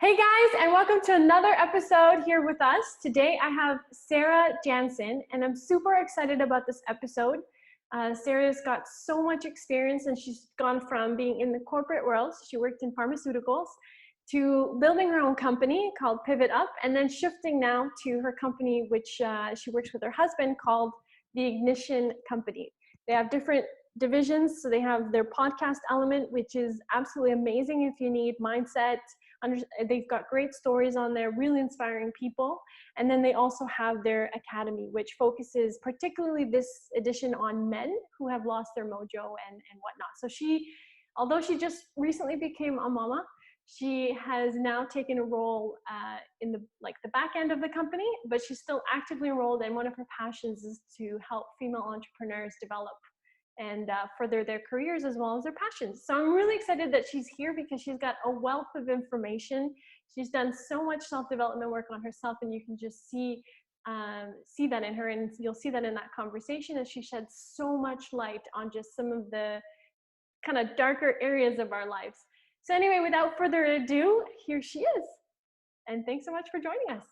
Hey guys, and welcome to another episode here with us. Today I have Sarah Janzen, and I'm super excited about this episode. Sarah's got so much experience, and she's gone from being in the corporate world, so she worked in pharmaceuticals, to building her own company called Pivot Up, and then shifting now to her company, which she works with her husband, called the Ignition Company. They have different divisions, so they have their podcast element, which is absolutely amazing if you need mindset. They've got great stories on there, really inspiring people. And then they also have their academy, which focuses particularly this edition on men who have lost their mojo and whatnot. So although she just recently became a mama, she has now taken a role in the back end of the company, but she's still actively enrolled. And one of her passions is to help female entrepreneurs develop and further their careers as well as their passions. So I'm really excited that she's here because she's got a wealth of information. She's done so much self-development work on herself, and you can just see that in her, and you'll see that in that conversation as she sheds so much light on just some of the kind of darker areas of our lives. So anyway, without further ado, here she is. And thanks so much for joining us.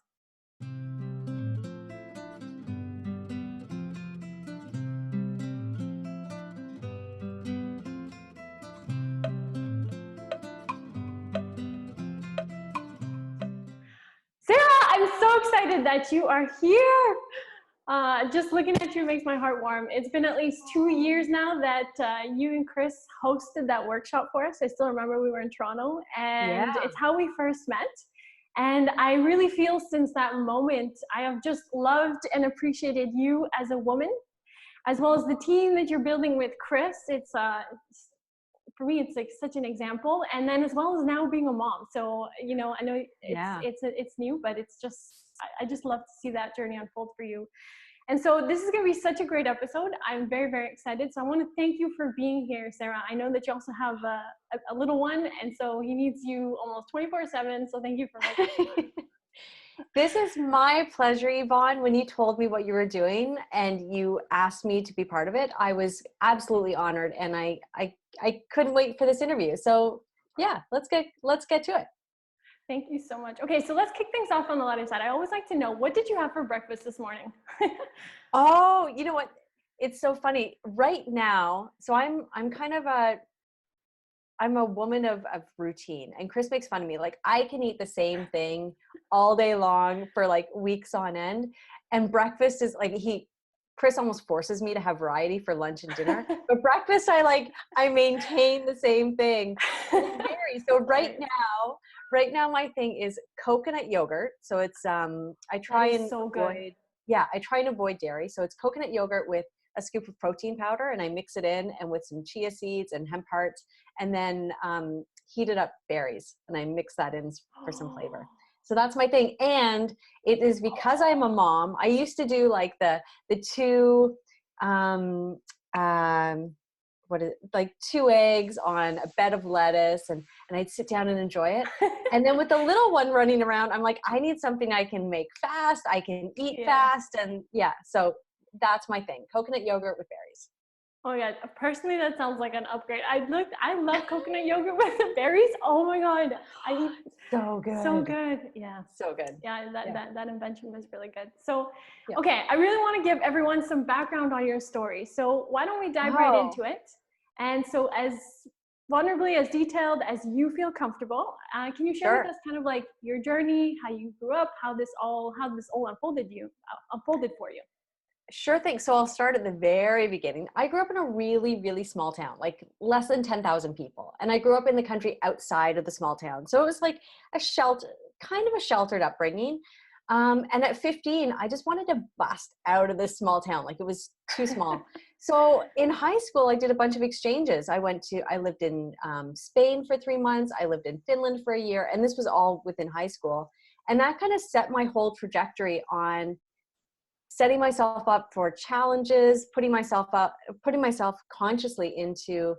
Sarah, I'm so excited that you are here. Just looking at you makes my heart warm. It's been at least 2 years now that you and Chris hosted that workshop for us. I still remember we were in Toronto, and It's how we first met. And I really feel since that moment, I have just loved and appreciated you as a woman, as well as the team that you're building with Chris. For me, it's like such an example. And then as well as now being a mom. So, I know it's new, but it's just, I just love to see that journey unfold for you. And so this is going to be such a great episode. I'm very, very excited. So I want to thank you for being here, Sarah. I know that you also have a little one, and so he needs you almost 24/7. So thank you for making it. This is my pleasure, Yvonne. When you told me what you were doing and you asked me to be part of it, I was absolutely honored, and I couldn't wait for this interview. So yeah, let's get to it. Thank you so much. Okay, so let's kick things off on the lighter side. I always like to know, what did you have for breakfast this morning? Oh, you know what? It's so funny right now. So I'm a woman of routine, and Chris makes fun of me. Like, I can eat the same thing all day long for like weeks on end. And breakfast is like, Chris almost forces me to have variety for lunch and dinner, but breakfast, I maintain the same thing. It varies. So right now my thing is coconut yogurt. So it's, I try and avoid dairy. So it's coconut yogurt with a scoop of protein powder, and I mix it in, and with some chia seeds and hemp hearts, and then heated up berries, and I mix that in for some flavor. So that's my thing. And it is because I'm a mom. I used to do like the two, 2 eggs on a bed of lettuce, and I'd sit down and enjoy it. And then with the little one running around, I'm like, I need something I can make fast. I can eat fast. And so that's my thing. Coconut yogurt with berries. Oh yeah, personally that sounds like an upgrade. I love coconut yogurt with the berries. Oh my God. So good. So good. Yeah. So good. Yeah, that invention was really good. So, okay, I really want to give everyone some background on your story. So why don't we dive right into it? And so as vulnerably, as detailed as you feel comfortable, can you share with us kind of like your journey, how you grew up, how this all unfolded for you? Sure thing. So I'll start at the very beginning. I grew up in a really, really small town, like less than 10,000 people. And I grew up in the country outside of the small town. So it was like kind of a sheltered upbringing. And at 15, I just wanted to bust out of this small town. Like, it was too small. So in high school, I did a bunch of exchanges. I lived in Spain for 3 months. I lived in Finland for a year. And this was all within high school. And that kind of set my whole trajectory on setting myself up for challenges, putting myself consciously into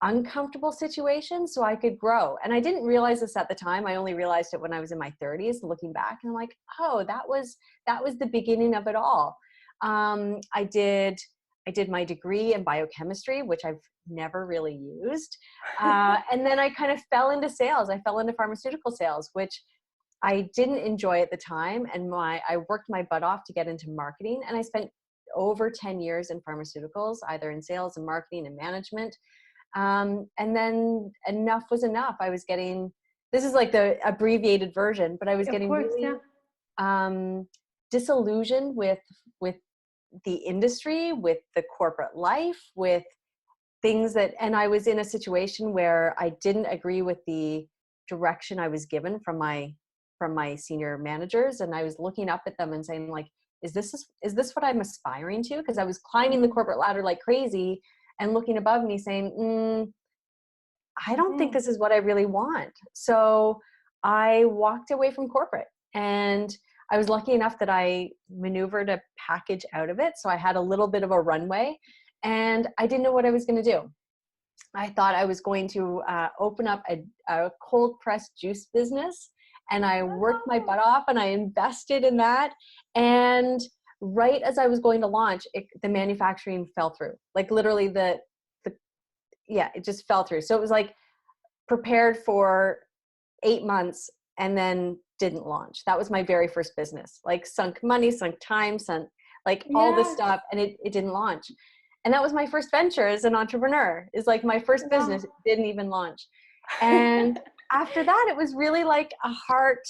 uncomfortable situations so I could grow. And I didn't realize this at the time. I only realized it when I was in my 30s, looking back, and I'm like, oh, that was the beginning of it all. I did I did my degree in biochemistry, which I've never really used. And then I kind of fell into sales. I fell into pharmaceutical sales, which I didn't enjoy at the time. And I worked my butt off to get into marketing. And I spent over 10 years in pharmaceuticals, either in sales and marketing and management. And then enough was enough. I was getting, this is like the abbreviated version, but I was getting really disillusioned with the industry, with the corporate life, with things that, and I was in a situation where I didn't agree with the direction I was given from my senior managers. And I was looking up at them and saying like, is this what I'm aspiring to? Because I was climbing the corporate ladder like crazy and looking above me saying, I don't think this is what I really want. So I walked away from corporate, and I was lucky enough that I maneuvered a package out of it. So I had a little bit of a runway, and I didn't know what I was going to do. I thought I was going to open up a cold pressed juice business, and I worked my butt off and I invested in that. And right as I was going to launch, the manufacturing fell through. Like literally it just fell through. So it was like prepared for 8 months and then didn't launch. That was my very first business. Like sunk money, sunk time, sunk like all this stuff, and it didn't launch. And that was my first venture as an entrepreneur. Is like my first business. It didn't even launch. And after that, it was really like a heart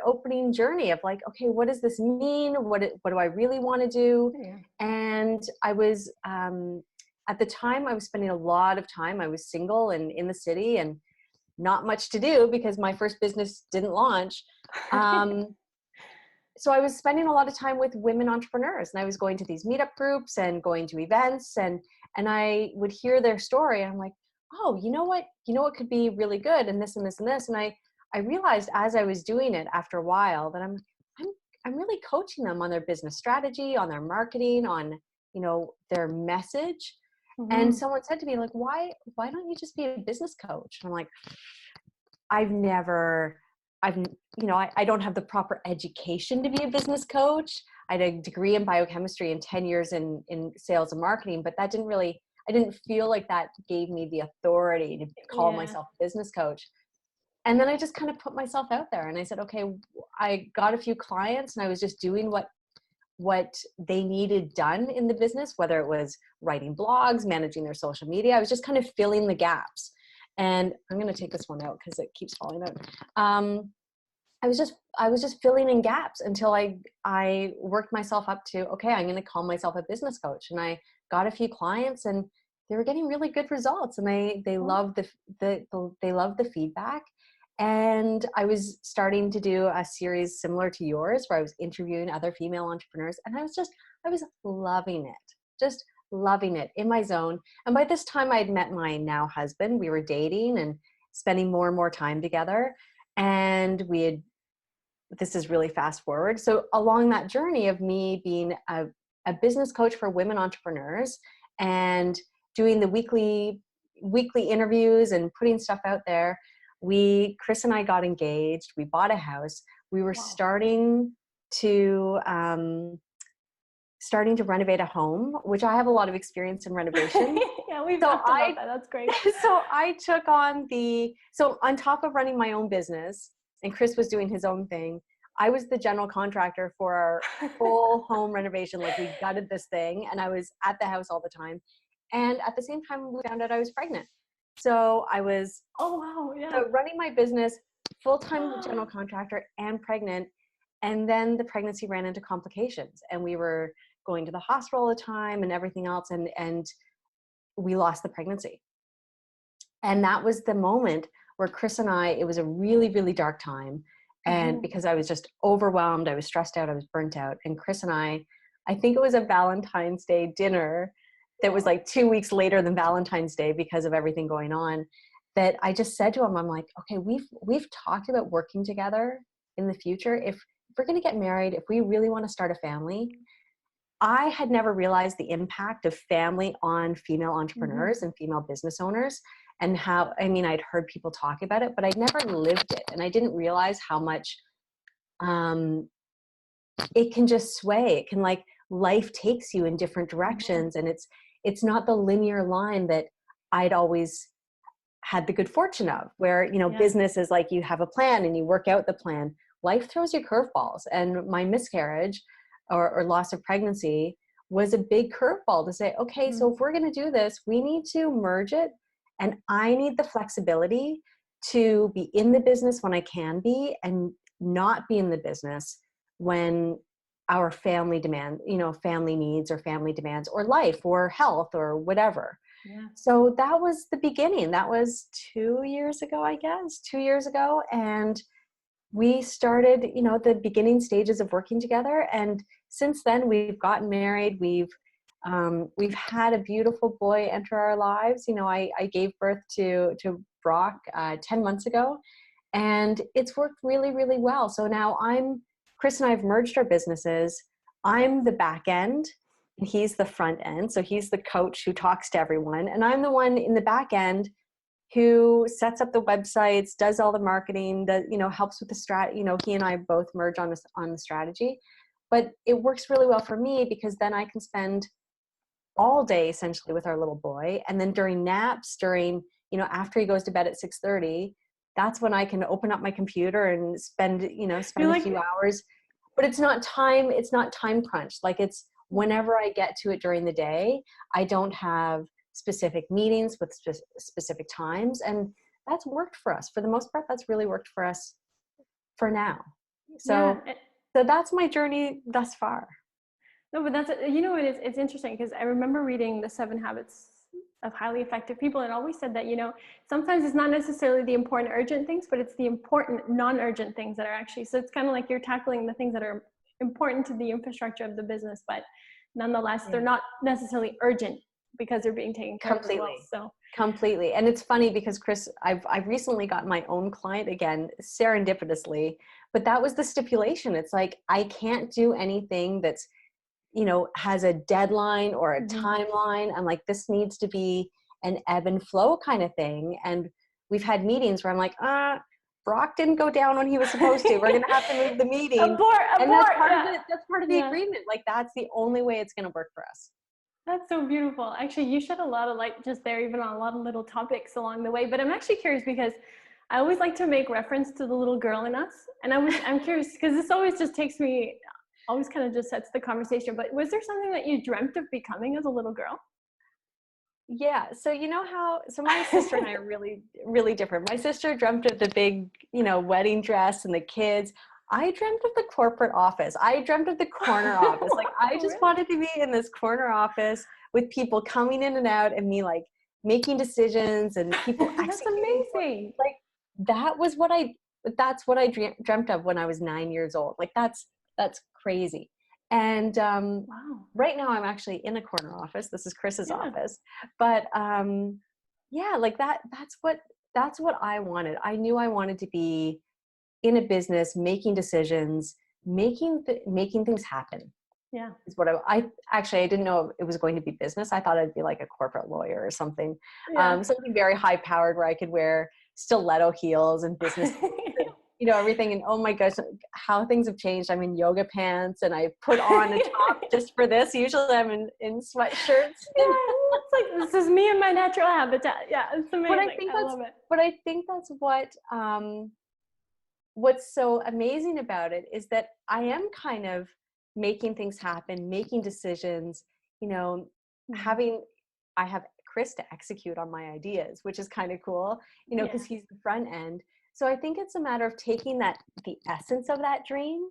opening journey of like, okay, what does this mean? What do I really want to do? Yeah. And I was, at the time I was spending a lot of time, I was single and in the city and not much to do because my first business didn't launch. So I was spending a lot of time with women entrepreneurs, and I was going to these meetup groups and going to events, and I would hear their story, and I'm like, oh, you know what could be really good, and this and this and this. And I realized as I was doing it after a while that I'm really coaching them on their business strategy, on their marketing, on, their message. Mm-hmm. And someone said to me like, why don't you just be a business coach? And I'm like, I don't have the proper education to be a business coach. I had a degree in biochemistry and 10 years in sales and marketing, but that I didn't feel like that gave me the authority to call myself a business coach. And then I just kind of put myself out there, and I said, okay, I got a few clients, and I was just doing what they needed done in the business, whether it was writing blogs, managing their social media. I was just kind of filling the gaps. And I'm going to take this one out because it keeps falling out. I was just filling in gaps until I worked myself up to, okay, I'm going to call myself a business coach. And I got a few clients, and they were getting really good results, and they loved the feedback. And I was starting to do a series similar to yours where I was interviewing other female entrepreneurs, and I was loving it. Just loving it, in my zone. And by this time I had met my now husband. We were dating and spending more and more time together. And this is really fast forward. So along that journey of me being a business coach for women entrepreneurs and doing the weekly interviews and putting stuff out there, Chris and I got engaged. We bought a house. We were starting to renovate a home, which I have a lot of experience in renovation. Yeah, we've talked about that. That's great. So I took on on top of running my own business, and Chris was doing his own thing, I was the general contractor for our full home renovation. Like, we gutted this thing, and I was at the house all the time. And at the same time, we found out I was pregnant. So I was running my business, full-time general contractor, and pregnant. And then the pregnancy ran into complications, and we were going to the hospital all the time and everything else. And we lost the pregnancy. And that was the moment where Chris and it was a really, really dark time. And because I was just overwhelmed, I was stressed out, I was burnt out. And Chris and I think it was a Valentine's Day dinner that was like 2 weeks later than Valentine's Day because of everything going on, that I just said to him, I'm like, okay, we've talked about working together in the future. If we're going to get married, if we really want to start a family. I had never realized the impact of family on female entrepreneurs and female business owners, and how, I'd heard people talk about it, but I'd never lived it. And I didn't realize how much it can just sway. It can, like, life takes you in different directions, and it's not the linear line that I'd always had the good fortune of, where, you know, business is like you have a plan and you work out the plan. Life throws you curveballs, and my miscarriage or loss of pregnancy was a big curveball to say, okay, so if we're going to do this, we need to merge it, and I need the flexibility to be in the business when I can be, and not be in the business when our family demand, you know, family needs or family demands or life or health or whatever. Yeah. So that was the beginning. That was 2 years ago, I guess, 2 years ago. And we started, you know, the beginning stages of working together. And since then we've gotten married. We've had a beautiful boy enter our lives. You know, I gave birth to Brock 10 months ago, and it's worked really, really well. So now Chris and I have merged our businesses. I'm the back end and he's the front end. So he's the coach who talks to everyone, and I'm the one in the back end who sets up the websites, does all the marketing, you know, helps with the strat. You know, he and I both merge on the strategy, but it works really well for me because then I can spend all day essentially with our little boy. And then during naps, you know, after he goes to bed at 6:30, that's when I can open up my computer and spend a few hours. But it's not time crunched. Like, it's whenever I get to it during the day. I don't have specific meetings with specific times. And that's worked for us. For the most part, that's really worked for us for now. So that's my journey thus far. No, but that's, you know, it's interesting because I remember reading the 7 Habits of Highly Effective People, and always said that, you know, sometimes it's not necessarily the important urgent things, but it's the important non-urgent things that are actually, so it's kind of like you're tackling the things that are important to the infrastructure of the business, but nonetheless, they're not necessarily urgent because they're being taken care of as well. So completely. And it's funny because Chris, I've recently got my own client again, serendipitously, but that was the stipulation. It's like, I can't do anything that's, you know, has a deadline or a timeline. I'm like, this needs to be an ebb and flow kind of thing. And we've had meetings where I'm like, Brock didn't go down when he was supposed to. We're going to have to move the meeting. Abort, and that's part of it. That's part of the agreement. Like, that's the only way it's going to work for us. That's so beautiful. Actually, you shed a lot of light just there, even on a lot of little topics along the way. But I'm actually curious because I always like to make reference to the little girl in us. And I'm curious because this always just always kind of just sets the conversation. But was there something that you dreamt of becoming as a little girl? Yeah. So you know so my sister and I are really, really different. My sister dreamt of the big, you know, wedding dress and the kids. I dreamt of the corporate office. I dreamt of the corner office. Like, I just wanted to be in this corner office with people coming in and out and me like making decisions and people That's amazing. Like, that's what I dreamt of when I was 9 years old. Like, that's crazy. And right now I'm actually in a corner office. This is Chris's office. But like that's what I wanted. I knew I wanted to be in a business, making decisions, making things happen. Yeah. Is what I didn't know it was going to be business. I thought I'd be like a corporate lawyer or something. Something very high powered where I could wear stiletto heels and business you know, everything. And oh my gosh, how things have changed. I'm in yoga pants and I put on a top just for this. Usually I'm in sweatshirts. It's like, this is me in my natural habitat. Yeah, it's amazing. I love it. But I think that's what's so amazing about it is that I am kind of making things happen, making decisions, you know, I have Chris to execute on my ideas, which is kind of cool, you know, because he's the front end. So I think it's a matter of taking the essence of that dream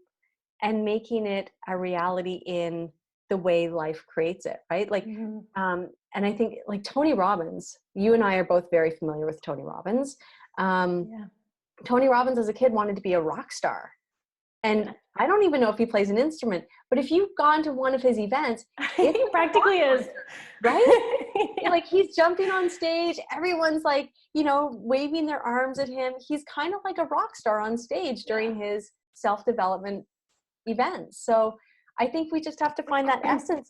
and making it a reality in the way life creates it, right? Like, and I think like Tony Robbins, you and I are both very familiar with Tony Robbins. Tony Robbins as a kid wanted to be a rock star. And I don't even know if he plays an instrument, but if you've gone to one of his events, he practically is, right? Like, he's jumping on stage. Everyone's like, you know, waving their arms at him. He's kind of like a rock star on stage during his self-development events. So I think we just have to find that essence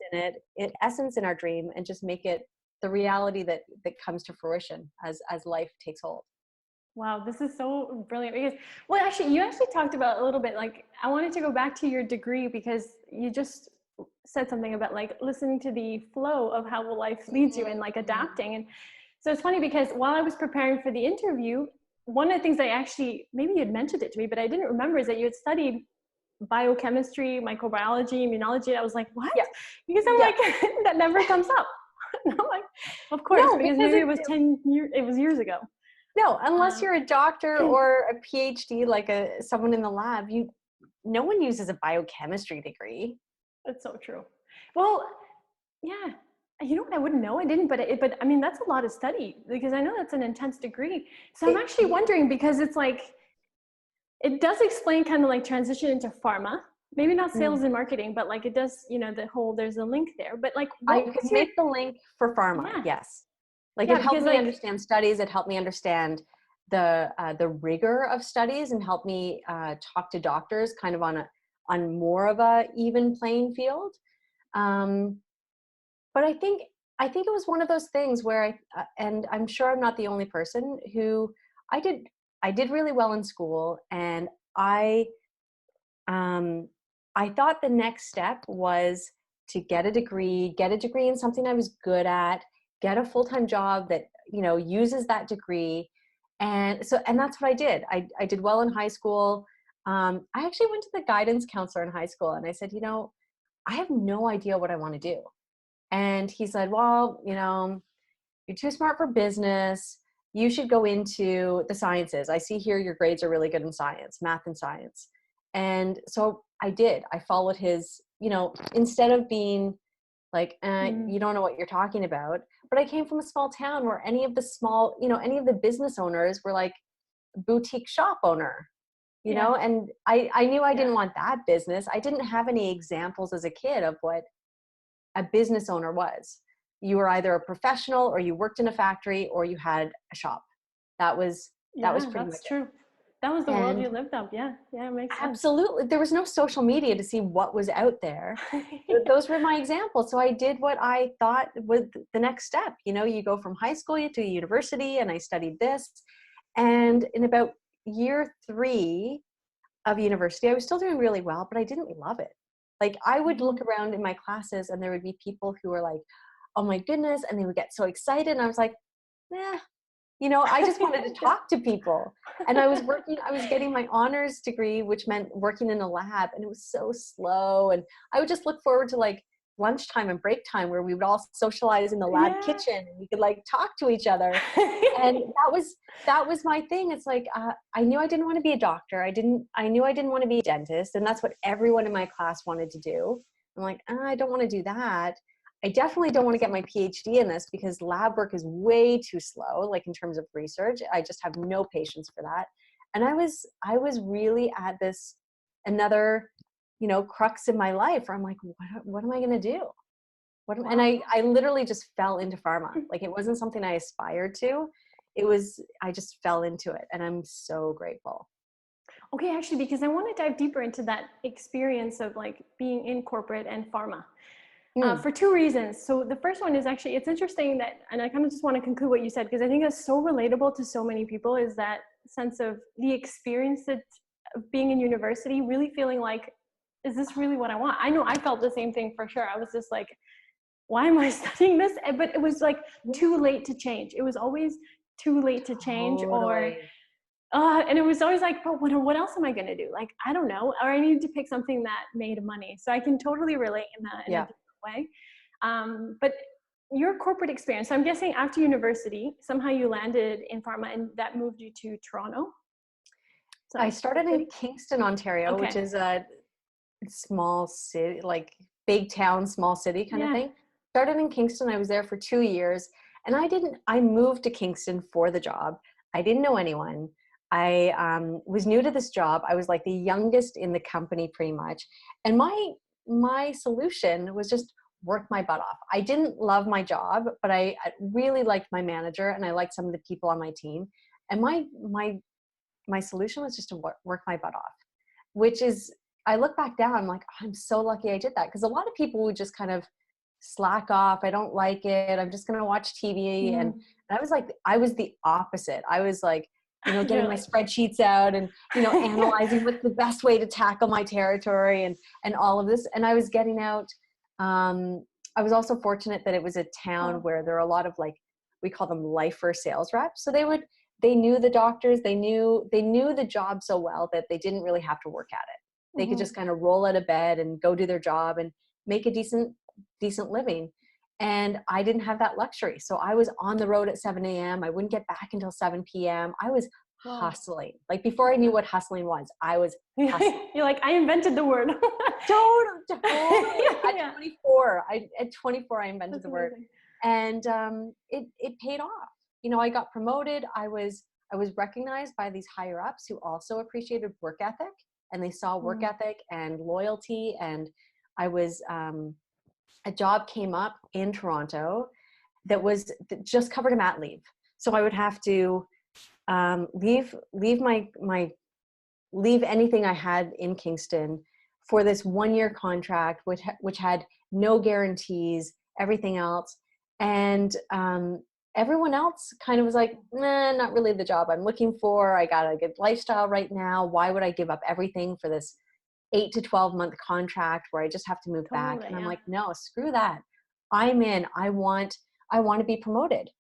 in our dream, and just make it the reality that comes to fruition as life takes hold. Wow, this is so brilliant because, you actually talked about a little bit, like, I wanted to go back to your degree because you just said something about like listening to the flow of how life leads you and like adapting. And so it's funny because while I was preparing for the interview, one of the things I actually, maybe you had mentioned it to me, but I didn't remember, is that you had studied biochemistry, microbiology, immunology. I was like, what? Yeah. Because I'm like, that never comes up. And I'm like, of course, No, because maybe it was 10 years, it was years ago. No, unless you're a doctor or a PhD, like someone in the lab, no one uses a biochemistry degree. That's so true. Well, yeah. You know what? I wouldn't know. I didn't, but I mean, that's a lot of study, because I know that's an intense degree. So I'm actually wondering, because it's like, it does explain kind of like transition into pharma, maybe not sales and marketing, but like it does, you know, there's a link there. But like, I could make the link for pharma. Yeah. Yes. Like Yeah, it helped because, me like, understand studies. It helped me understand the rigor of studies, and helped me talk to doctors kind of on more of a even playing field. But I think it was one of those things where and I'm sure I'm not the only person who, I did really well in school, and I thought the next step was to get a degree in something I was good at, get a full-time job that, you know, uses that degree. And that's what I did. I did well in high school. I actually went to the guidance counselor in high school, and I said, you know, I have no idea what I want to do. And he said, well, you know, you're too smart for business. You should go into the sciences. I see here your grades are really good in science, math and science. And so I did. I followed his, you know, instead of being like, you don't know what you're talking about. But I came from a small town where any of the business owners were like boutique shop owner, you know, and I knew I didn't want that business. I didn't have any examples as a kid of what a business owner was. You were either a professional, or you worked in a factory, or you had a shop. That was pretty much true. That was the world you lived up. Yeah, it makes sense. Absolutely. There was no social media to see what was out there. Those were my examples. So I did what I thought was the next step. You know, you go from high school to university, and I studied this. And in about year 3 of university, I was still doing really well, but I didn't love it. Like, I would look around in my classes, and there would be people who were like, oh my goodness, and they would get so excited. And I was like, you know, I just wanted to talk to people. And I was getting my honors degree, which meant working in a lab, and it was so slow. And I would just look forward to like lunchtime and break time, where we would all socialize in the lab kitchen, and we could like talk to each other. And that was my thing. It's like, I knew I didn't want to be a doctor. I knew I didn't want to be a dentist. And that's what everyone in my class wanted to do. I'm like, I don't want to do that. I definitely don't want to get my PhD in this, because lab work is way too slow, like in terms of research. I just have no patience for that. And I was really at this another, you know, crux in my life where I'm like, what am I going to do? And I literally just fell into pharma. Like, it wasn't something I aspired to. I just fell into it, and I'm so grateful. Okay, actually, because I want to dive deeper into that experience of like being in corporate and pharma. For 2 reasons. So the first one is actually, it's interesting that, and I kind of just want to conclude what you said, because I think it's so relatable to so many people, is that sense of the experience of being in university, really feeling like, is this really what I want? I know I felt the same thing for sure. I was just like, why am I studying this? But it was like too late to change. It was always too late to change. Totally. And it was always like, but what else am I going to do? Like, I don't know. Or I needed to pick something that made money. So I can totally relate in that in a different way. But your corporate experience, so I'm guessing after university, somehow you landed in pharma, and that moved you to Toronto? So I started in Kingston, Ontario, which is a small city, like big town, small city kind of thing. Started in Kingston. I was there for 2 years, and I moved to Kingston for the job. I didn't know anyone. I was new to this job. I was like the youngest in the company pretty much. And my solution was just work my butt off. I didn't love my job, but I really liked my manager, and I liked some of the people on my team. And my solution was just to work my butt off, which is, I look back now, I'm like, I'm so lucky I did that. Because a lot of people would just kind of slack off. I don't like it. I'm just going to watch TV. And I was like, I was the opposite. I was like, you know, getting my spreadsheets out and, you know, analyzing what's the best way to tackle my territory and all of this. And I was getting out I was also fortunate that it was a town Oh. where there are a lot of like, we call them lifer sales reps. So they knew the doctors, they knew the job so well that they didn't really have to work at it. They could just kind of roll out of bed and go do their job and make a decent living. And I didn't have that luxury. So I was on the road at 7 a.m. I wouldn't get back until 7 p.m. I was Wow. hustling. Like before I knew what hustling was, I was hustling. You're like, I invented the word. Totally. Yeah. At 24, I invented That's the word, amazing. and it paid off. You know, I got promoted. I was recognized by these higher ups who also appreciated work ethic, and they saw work ethic and loyalty. And I was a job came up in Toronto that just covered a mat leave, so I would have to leave leave anything I had in Kingston for this 1-year contract, which had no guarantees, everything else. And everyone else kind of was like, nah, not really the job I'm looking for. I got a good lifestyle right now. Why would I give up everything for this 8 to 12 month contract where I just have to move back? Totally, And I'm yeah. like, no, screw that. I'm in. I want to be promoted.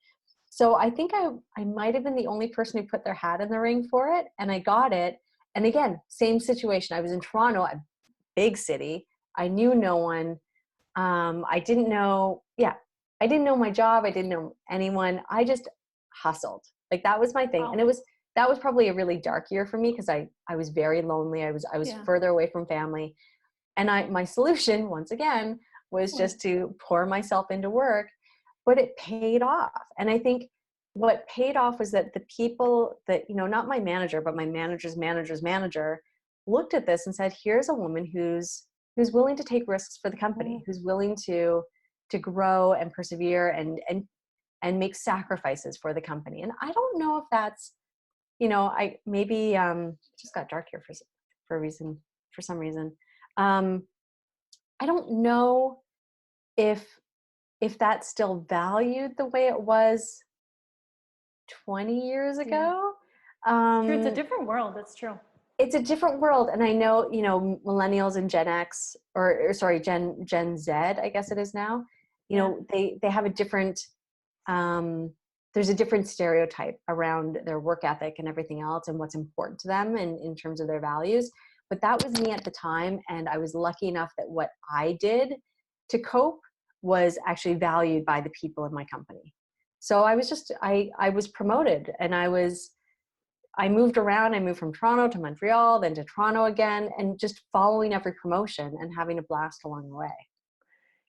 So I think I might have been the only person who put their hat in the ring for it, and I got it. And again, same situation. I was in Toronto, a big city. I knew no one. I didn't know, I didn't know my job. I didn't know anyone. I just hustled. Like that was my thing. Wow. And that was probably a really dark year for me because I was very lonely. I was Yeah. further away from family. And my solution, once again, was just to pour myself into work, but it paid off. And I think what paid off was that the people that, you know, not my manager, but my manager's manager's manager looked at this and said, here's a woman who's willing to take risks for the company, who's willing to grow and persevere and make sacrifices for the company. And I don't know if that's, you know, I maybe it just got dark here for a reason, for some reason. I don't know if that's still valued the way it was 20 years ago. True, it's a different world. That's true. It's a different world. And I know, you know, millennials and Gen X or sorry, Gen Z, I guess it is now, you know, they have a different, there's a different stereotype around their work ethic and everything else and what's important to them and in terms of their values. But that was me at the time. And I was lucky enough that what I did to cope was actually valued by the people in my company. So I was just, I was promoted and I moved around. I moved from Toronto to Montreal, then to Toronto again, and just following every promotion and having a blast along the way.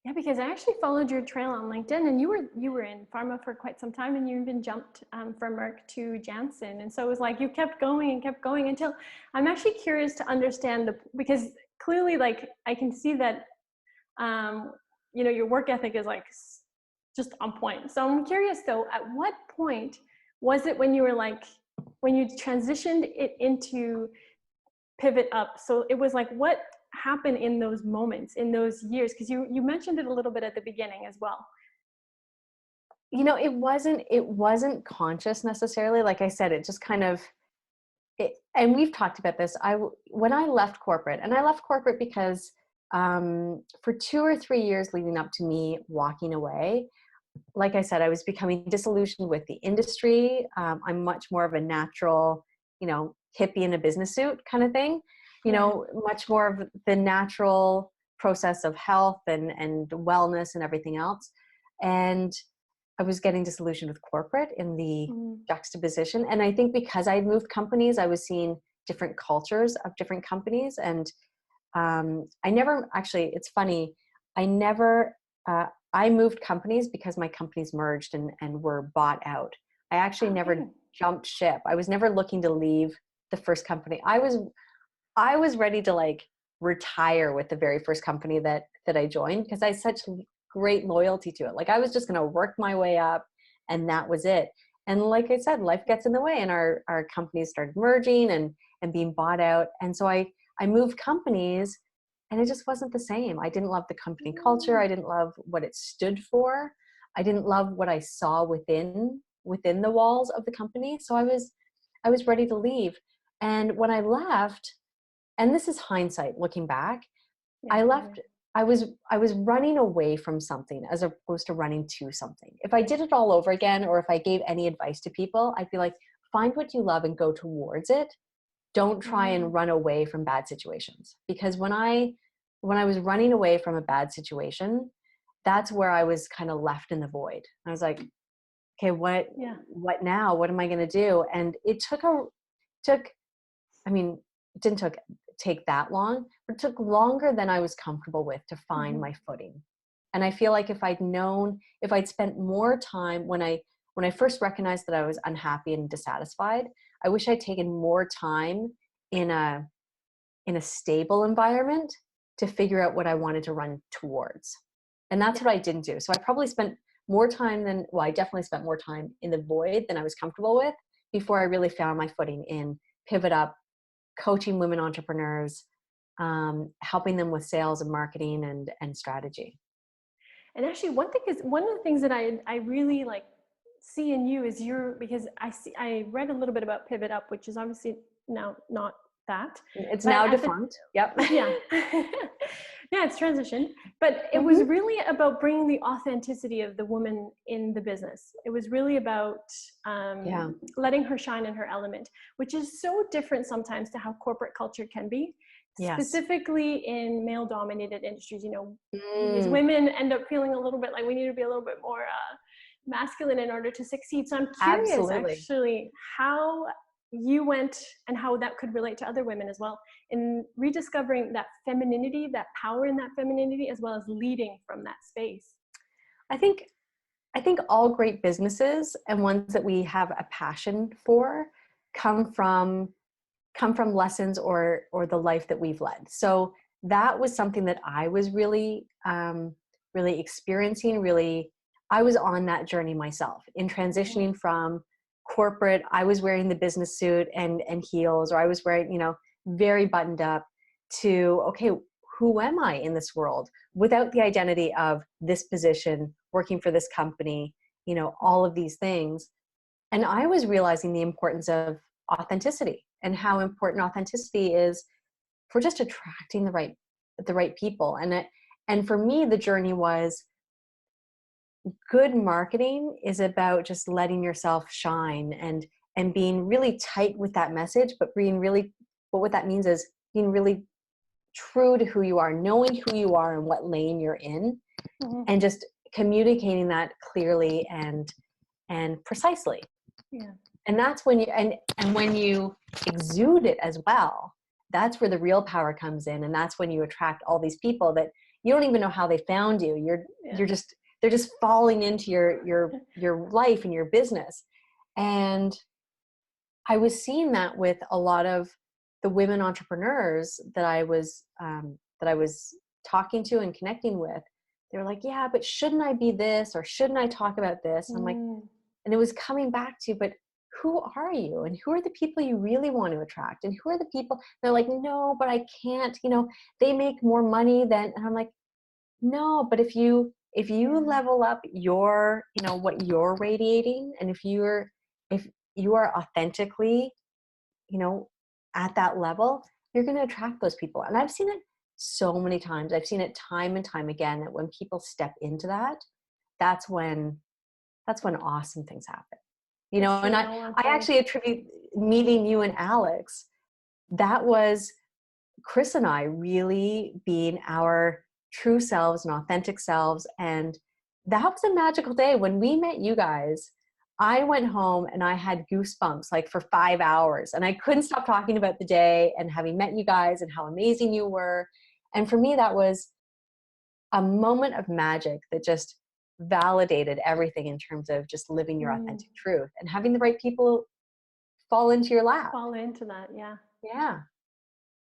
Yeah, because I actually followed your trail on LinkedIn, and you were in pharma for quite some time, and you even jumped from Merck to Janssen, and so it was like you kept going until I'm actually curious to understand because clearly, like I can see that, you know, your work ethic is like just on point. So I'm curious though, at what point was it when you were like when you transitioned it into pivot up? So it was like what happened in those moments, in those years? Because you mentioned it a little bit at the beginning as well. You know, it wasn't conscious necessarily. Like I said, it just kind of, and we've talked about this. When I left corporate, and I left corporate because for 2 or 3 years leading up to me walking away, like I said, I was becoming disillusioned with the industry. I'm much more of a natural, you know, hippie in a business suit kind of thing, you know, much more of the natural process of health and wellness and everything else. And I was getting disillusioned with corporate in the juxtaposition. And I think because I had moved companies, I was seeing different cultures of different companies. And I never actually, it's funny, I moved companies because my companies merged and were bought out. I actually never jumped ship. I was never looking to leave the first company. I was ready to like retire with the very first company that I joined because I had such great loyalty to it. Like I was just going to work my way up and that was it. And like I said, life gets in the way and our companies started merging and being bought out. And so I moved companies and it just wasn't the same. I didn't love the company culture. I didn't love what it stood for. I didn't love what I saw within the walls of the company. So I was ready to leave. And when I left, and this is hindsight looking back, I left I was running away from something as opposed to running to something. If I did it all over again, or if I gave any advice to people, I'd be like, find what you love and go towards it. Don't try and run away from bad situations. Because when I was running away from a bad situation, that's where I was kind of left in the void. I was like, okay, what now? What am I going to do? And it I mean, it didn't take that long, but it took longer than I was comfortable with to find my footing. And I feel like if I'd spent more time when I first recognized that I was unhappy and dissatisfied, I wish I'd taken more time in a stable environment to figure out what I wanted to run towards. And that's what I didn't do. So I probably spent more time I definitely spent more time in the void than I was comfortable with before I really found my footing in Pivot Up, coaching women entrepreneurs, helping them with sales and marketing and strategy. And actually, one of the things that I really like see in you is because I read a little bit about Pivot Up, which is obviously now not that. It's now defunct. Yep. Yeah. Yeah, it's transitioned. But it was really about bringing the authenticity of the woman in the business. It was really about letting her shine in her element, which is so different sometimes to how corporate culture can be. Yes. Specifically in male-dominated industries, these women end up feeling a little bit like we need to be a little bit more masculine in order to succeed. So I'm curious, actually, how you went and how that could relate to other women as well in rediscovering that femininity, that power in that femininity, as well as leading from that space. I think all great businesses and ones that we have a passion for come from lessons or the life that we've led. So that was something that I was really experiencing. I was on that journey myself in transitioning from corporate. I was wearing the business suit and heels, or I was wearing, very buttoned up, to, okay, who am I in this world without the identity of this position, working for this company, all of these things. And I was realizing the importance of authenticity and how important authenticity is for just attracting the right people. And for me, the journey was, good marketing is about just letting yourself shine and being really tight with that message, but what that means is being really true to who you are, knowing who you are and what lane you're in, and just communicating that clearly and precisely. Yeah. And that's when when you exude it as well, that's where the real power comes in. And that's when you attract all these people that you don't even know how they found you. They're just falling into your life and your business. And I was seeing that with a lot of the women entrepreneurs that I was talking to and connecting with. They were like, yeah, but shouldn't I be this, or shouldn't I talk about this? And I'm like, and it was coming back to, but who are you? And who are the people you really want to attract? And who are the people? They're like, no, but I can't, they make more money than, and I'm like, no, but if you level up your, what you're radiating, and if you are authentically, at that level, you're going to attract those people. And I've seen it so many times. I've seen it time and time again, that when people step into that, that's when awesome things happen. And I actually attribute meeting you and Alex, that was Chris and I really being our true selves and authentic selves. And that was a magical day. When we met you guys, I went home and I had goosebumps like for 5 hours, and I couldn't stop talking about the day and having met you guys and how amazing you were. And for me, that was a moment of magic that just validated everything in terms of just living your authentic truth and having the right people fall into your lap. Fall into that. Yeah. Yeah.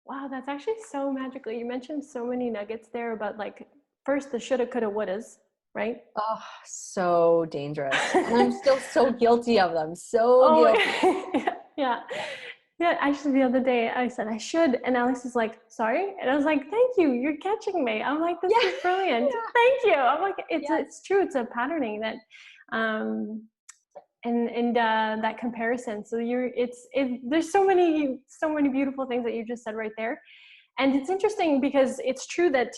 Wow. That's actually so magical. You mentioned so many nuggets there about, like, first the shoulda, coulda, wouldas, right? Oh, so dangerous. And I'm still so guilty of them. Guilty. Yeah. Yeah. Actually, the other day I said I should, and Alex is like, sorry. And I was like, thank you. You're catching me. I'm like, this is brilliant. Yeah. Thank you. I'm like, it's true. It's a patterning that, and that comparison. So there's so many beautiful things that you just said right there. And it's interesting because it's true that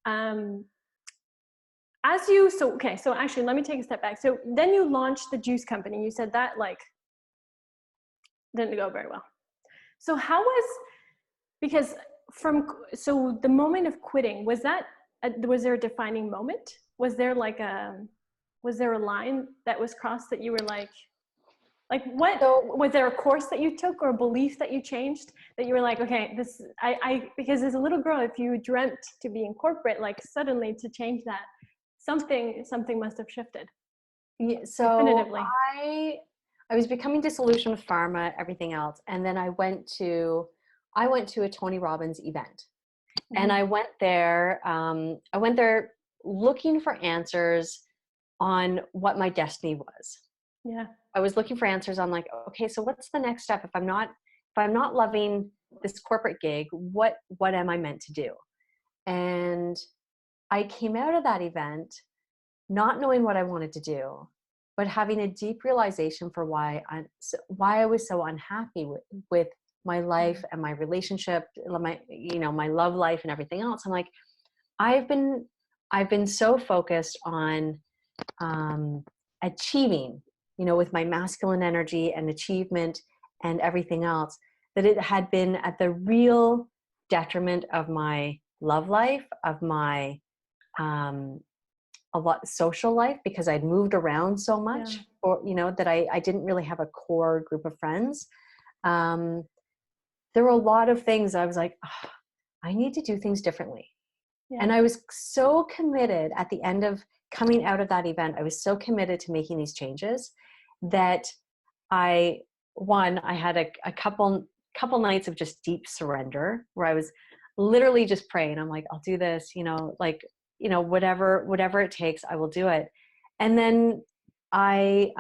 So actually let me take a step back. So then you launched the juice company. You said that like didn't go very well. So how was, because so the moment of quitting, was there a defining moment? Was there a line that was crossed that you were like what, was there a course that you took or a belief that you changed that you were like, okay, this, because as a little girl, if you dreamt to be in corporate, like suddenly to change that, something must have shifted. Yeah, so Definitively. I was becoming disillusioned with pharma, everything else, and then I went to a Tony Robbins event, and I went there. I went there looking for answers on what my destiny was. Yeah. I was looking for answers on like, okay, so what's the next step? If I'm not loving this corporate gig, what am I meant to do? And I came out of that event not knowing what I wanted to do, but having a deep realization for why I was so unhappy with my life and my relationship, my love life and everything else. I'm like, I've been so focused on achieving, with my masculine energy and achievement and everything else, that it had been at the real detriment of my love life, of my a lot social life, because I'd moved around so much, or that I didn't really have a core group of friends. There were a lot of things I was like, oh, I need to do things differently. Yeah. And I was so committed at the end of coming out of that event. I was so committed to making these changes that I had a couple nights of just deep surrender where I was literally just praying. I'm like, I'll do this, whatever it takes, I will do it. And then I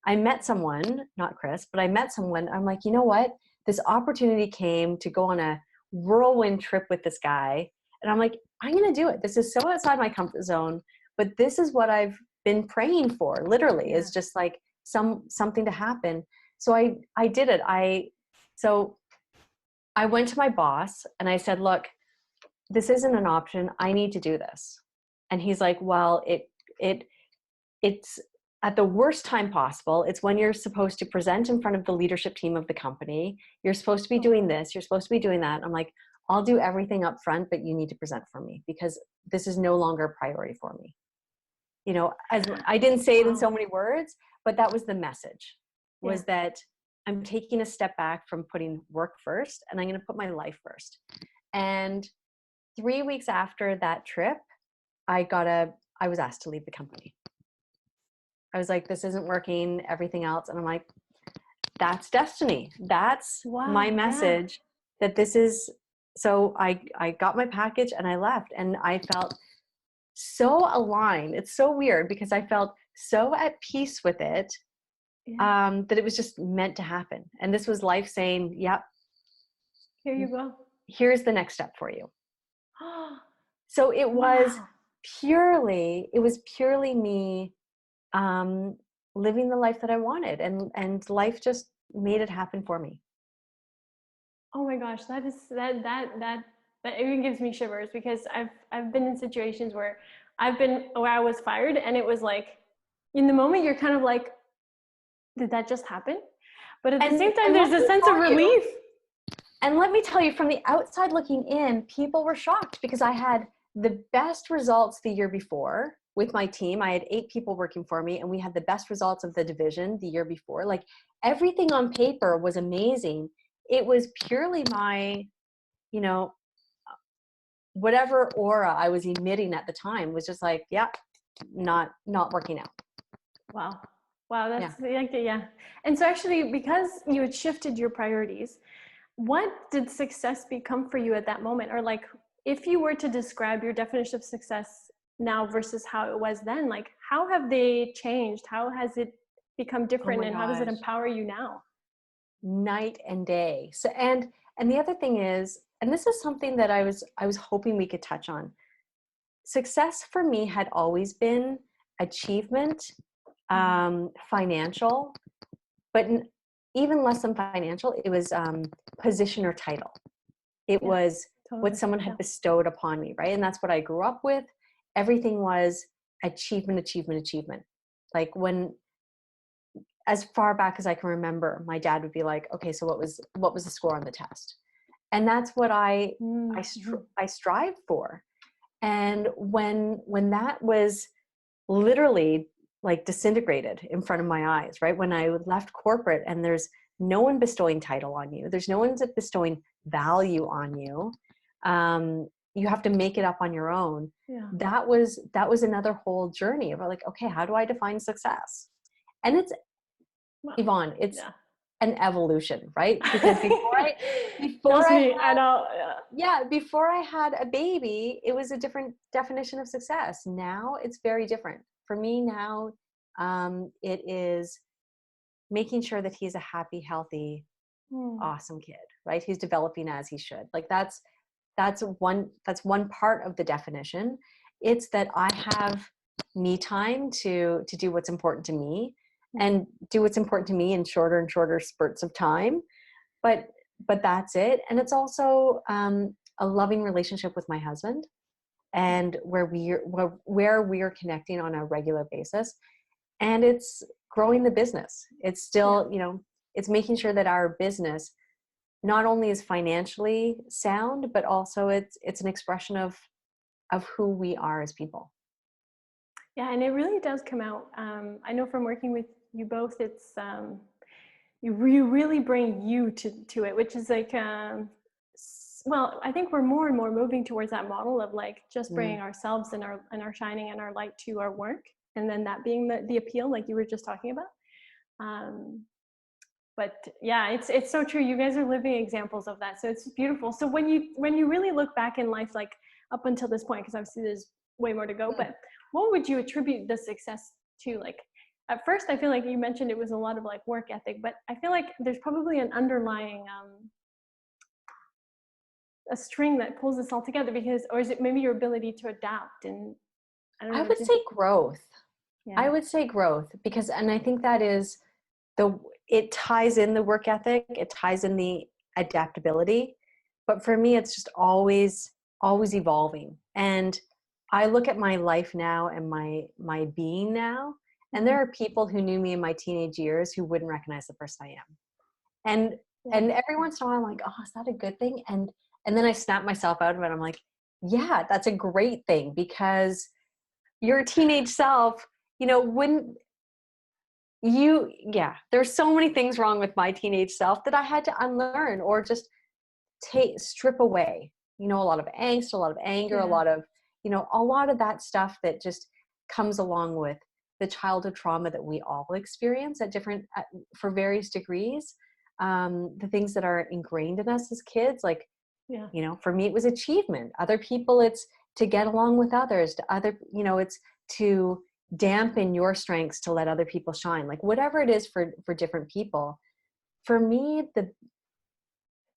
met someone, not Chris, but I met someone. I'm like, you know what? This opportunity came to go on a whirlwind trip with this guy. And I'm like, I'm going to do it. This is so outside my comfort zone, but this is what I've been praying for, literally, is just like something to happen. So I did it. So I went to my boss and I said, look, this isn't an option. I need to do this. And he's like, well, it's at the worst time possible. It's when you're supposed to present in front of the leadership team of the company. You're supposed to be doing this. You're supposed to be doing that. I'm like, I'll do everything up front, but you need to present for me because this is no longer a priority for me. As I didn't say it in so many words, but that was the message, was that I'm taking a step back from putting work first and I'm going to put my life first. And 3 weeks after that trip, I was asked to leave the company. I was like, this isn't working, everything else. And I'm like, that's destiny. That's my message that this is. So I got my package and I left, and I felt so aligned. It's so weird because I felt so at peace with it, that it was just meant to happen. And this was life saying, yep, here you go. Here's the next step for you. So it was purely me living the life that I wanted, and life just made it happen for me. Oh my gosh, that even gives me shivers, because I've been in situations where I was fired, and it was like, in the moment you're kind of like, did that just happen? But at the same time, there's a sense of relief. And let me tell you, from the outside looking in, people were shocked because I had the best results the year before with my team. I had 8 people working for me, and we had the best results of the division the year before. Like, everything on paper was amazing. It was purely my, whatever aura I was emitting at the time was just like, not working out. Wow, that's And so actually, because you had shifted your priorities, what did success become for you at that moment? Or like, if you were to describe your definition of success now versus how it was then, like, how have they changed? How has it become different? And how does it empower you now? Night and day. So, and the other thing is, and this is something that I was hoping we could touch on. Success for me had always been achievement, financial, but even less than financial, it was position or title. It was what someone had bestowed upon me, right? And that's what I grew up with. Everything was achievement, achievement, achievement. Like as far back as I can remember, my dad would be like, okay, so what was the score on the test? And that's what I strive for. And when that was literally like disintegrated in front of my eyes, right? When I left corporate and there's no one bestowing title on you, there's no one bestowing value on you. You have to make it up on your own. Yeah. That was another whole journey of like, okay, how do I define success? And it's, Yvonne, it's an evolution, right? Because before I had a baby, it was a different definition of success. Now it's very different. For me now, it is making sure that he's a happy, healthy, awesome kid, right? He's developing as he should. Like that's one part of the definition. It's that I have me time to do what's important to me, and do what's important to me in shorter and shorter spurts of time. But that's it. And it's also a loving relationship with my husband, and where we're connecting on a regular basis. And it's growing the business. It's still, it's making sure that our business not only is financially sound, but also it's an expression of who we are as people. Yeah, and it really does come out. I know from working with you both, it's you really bring you to it, which is like, well, I think we're more and more moving towards that model of like just bringing ourselves and our shining and our light to our work, and then that being the appeal, like you were just talking about. But yeah, it's so true. You guys are living examples of that, so it's beautiful. So when you really look back in life, like up until this point, because obviously there's way more to go, but what would you attribute the success to? Like at first, I feel like you mentioned it was a lot of like work ethic, but I feel like there's probably an underlying a string that pulls this all together, or is it maybe your ability to adapt? And I would say growth. Yeah. I would say growth, because, and I think that is it ties in the work ethic, it ties in the adaptability, but for me, it's just always evolving. And I look at my life now and my being now, and there are people who knew me in my teenage years who wouldn't recognize the person I am. And every once in a while, I'm like, oh, is that a good thing? And then I snap myself out of it. I'm like, yeah, that's a great thing, because your teenage self, there's so many things wrong with my teenage self that I had to unlearn or just strip away, a lot of angst, a lot of anger, a lot of that stuff that just comes along with the childhood trauma that we all experience for various degrees. The things that are ingrained in us as kids, like, for me, it was achievement. Other people, it's to get along with others, it's to dampen your strengths to let other people shine, like whatever it is for different people. For me,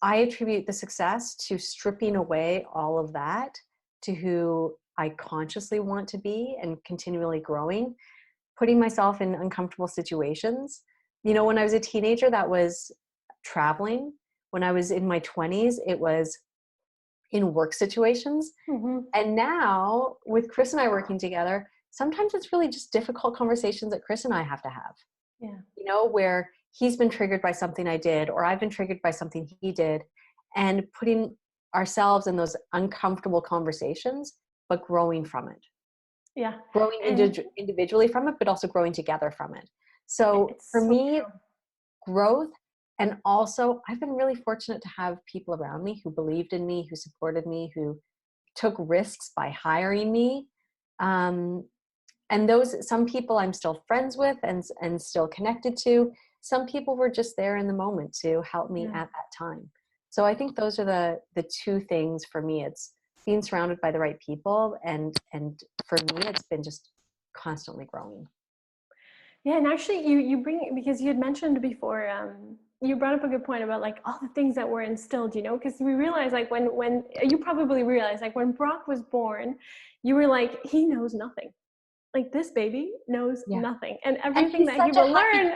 I attribute the success to stripping away all of that to who I consciously want to be, and continually growing, putting myself in uncomfortable situations. When I was a teenager, that was traveling. When I was in my 20s, it was in work situations. And now with Chris and I working together, sometimes it's really just difficult conversations that Chris and I have to have. Yeah. Where he's been triggered by something I did, or I've been triggered by something he did, and putting ourselves in those uncomfortable conversations, but growing from it. Yeah. Growing individually from it, but also growing together from it. So for me, growth. And also, I've been really fortunate to have people around me who believed in me, who supported me, who took risks by hiring me. And some people I'm still friends with and still connected to. Some people were just there in the moment to help me at that time. So I think those are the two things for me. It's being surrounded by the right people. And for me, it's been just constantly growing. Yeah, and actually you bring, because you had mentioned before, you brought up a good point about like all the things that were instilled, because we realized like when you probably realized like when Brock was born, you were like, he knows nothing. Like this baby knows nothing, and everything that he will learn.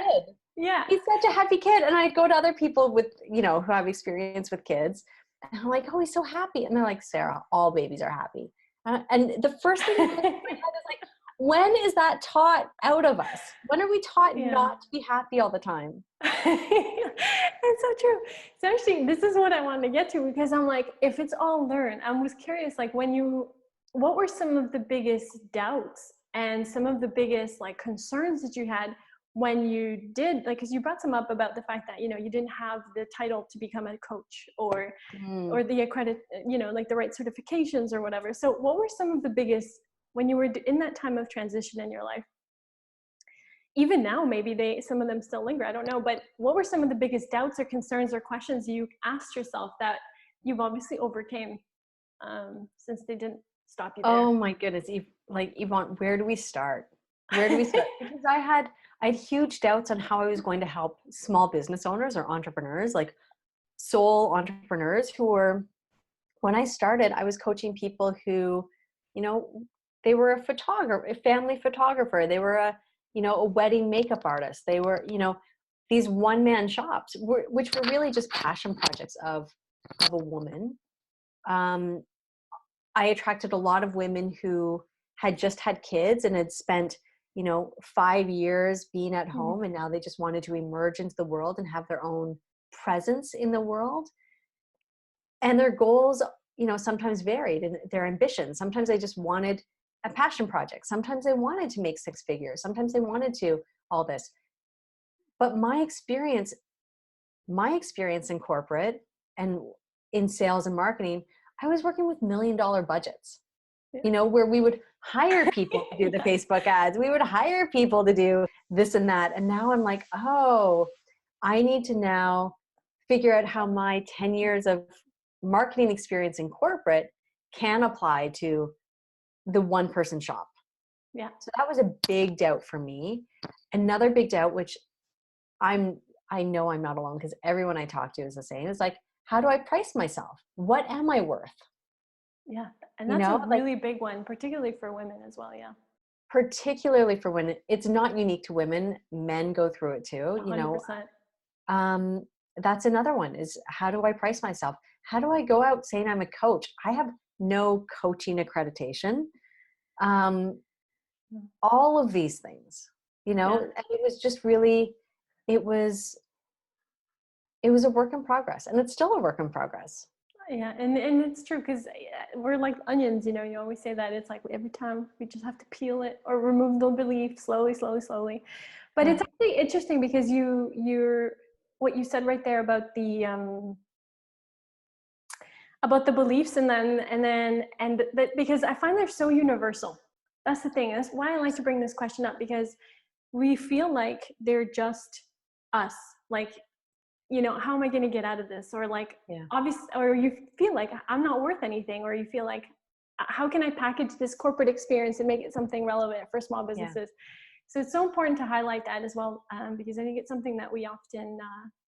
Yeah, he's such a happy kid. And I go to other people with, who have experience with kids, And I'm like, oh, he's so happy. And they're like, Sarah, all babies are happy. And the first thing that goes through my head is like, when is that taught out of us? When are we taught Yeah. not to be happy all the time? That's so true. So actually, this is what I wanted to get to, because I'm like, if it's all learned, I was curious, like what were some of the biggest doubts and some of the biggest like concerns that you had when you did, like, because you brought some up about the fact that, you know, you didn't have the title to become a coach or the like the right certifications or whatever. So what were some of the biggest, when you were in that time of transition in your life? Even now, maybe some of them still linger, I don't know, but what were some of the biggest doubts or concerns or questions you asked yourself that you've obviously overcame, since they didn't stop you there? Oh my goodness. Like, Yvonne, where do we start? Where do we start? Because I had huge doubts on how I was going to help small business owners or entrepreneurs, like sole entrepreneurs who were, when I started, I was coaching people who, you know, they were a photographer, a family photographer. They were a wedding makeup artist. They were, these one-man shops, which were really just passion projects of a woman. I attracted a lot of women who had just had kids and had spent, 5 years being at home, and now they just wanted to emerge into the world and have their own presence in the world. And their goals, sometimes varied in their ambitions. Sometimes they just wanted a passion project. Sometimes they wanted to make 6 figures. Sometimes they wanted to all this. But my experience in corporate and in sales and marketing, I was working with $1 million budgets, where we would hire people to do the Facebook ads. We would hire people to do this and that. And now I'm like, oh, I need to now figure out how my 10 years of marketing experience in corporate can apply to the one-person shop. Yeah. So that was a big doubt for me. Another big doubt, which I know I'm not alone, because everyone I talk to is the same. It's like, how do I price myself? What am I worth? Yeah. And that's a really big one, particularly for women as well. Yeah. Particularly for women. It's not unique to women. Men go through it too. 100%. That's another one, is how do I price myself? How do I go out saying I'm a coach? I have no coaching accreditation. All of these things, and it was just really, it was a work in progress, and it's still a work in progress. Yeah, and it's true, because we're like onions, you always say that. It's like every time we just have to peel it or remove the belief slowly. But it's actually interesting, because you're what you said right there about the beliefs, because I find they're so universal. That's the thing. That's why I like to bring this question up, because we feel like they're just us. Like, how am I going to get out of this? Or like, obviously, or you feel like I'm not worth anything, or you feel like, how can I package this corporate experience and make it something relevant for small businesses? So it's so important to highlight that as well, because I think it's something that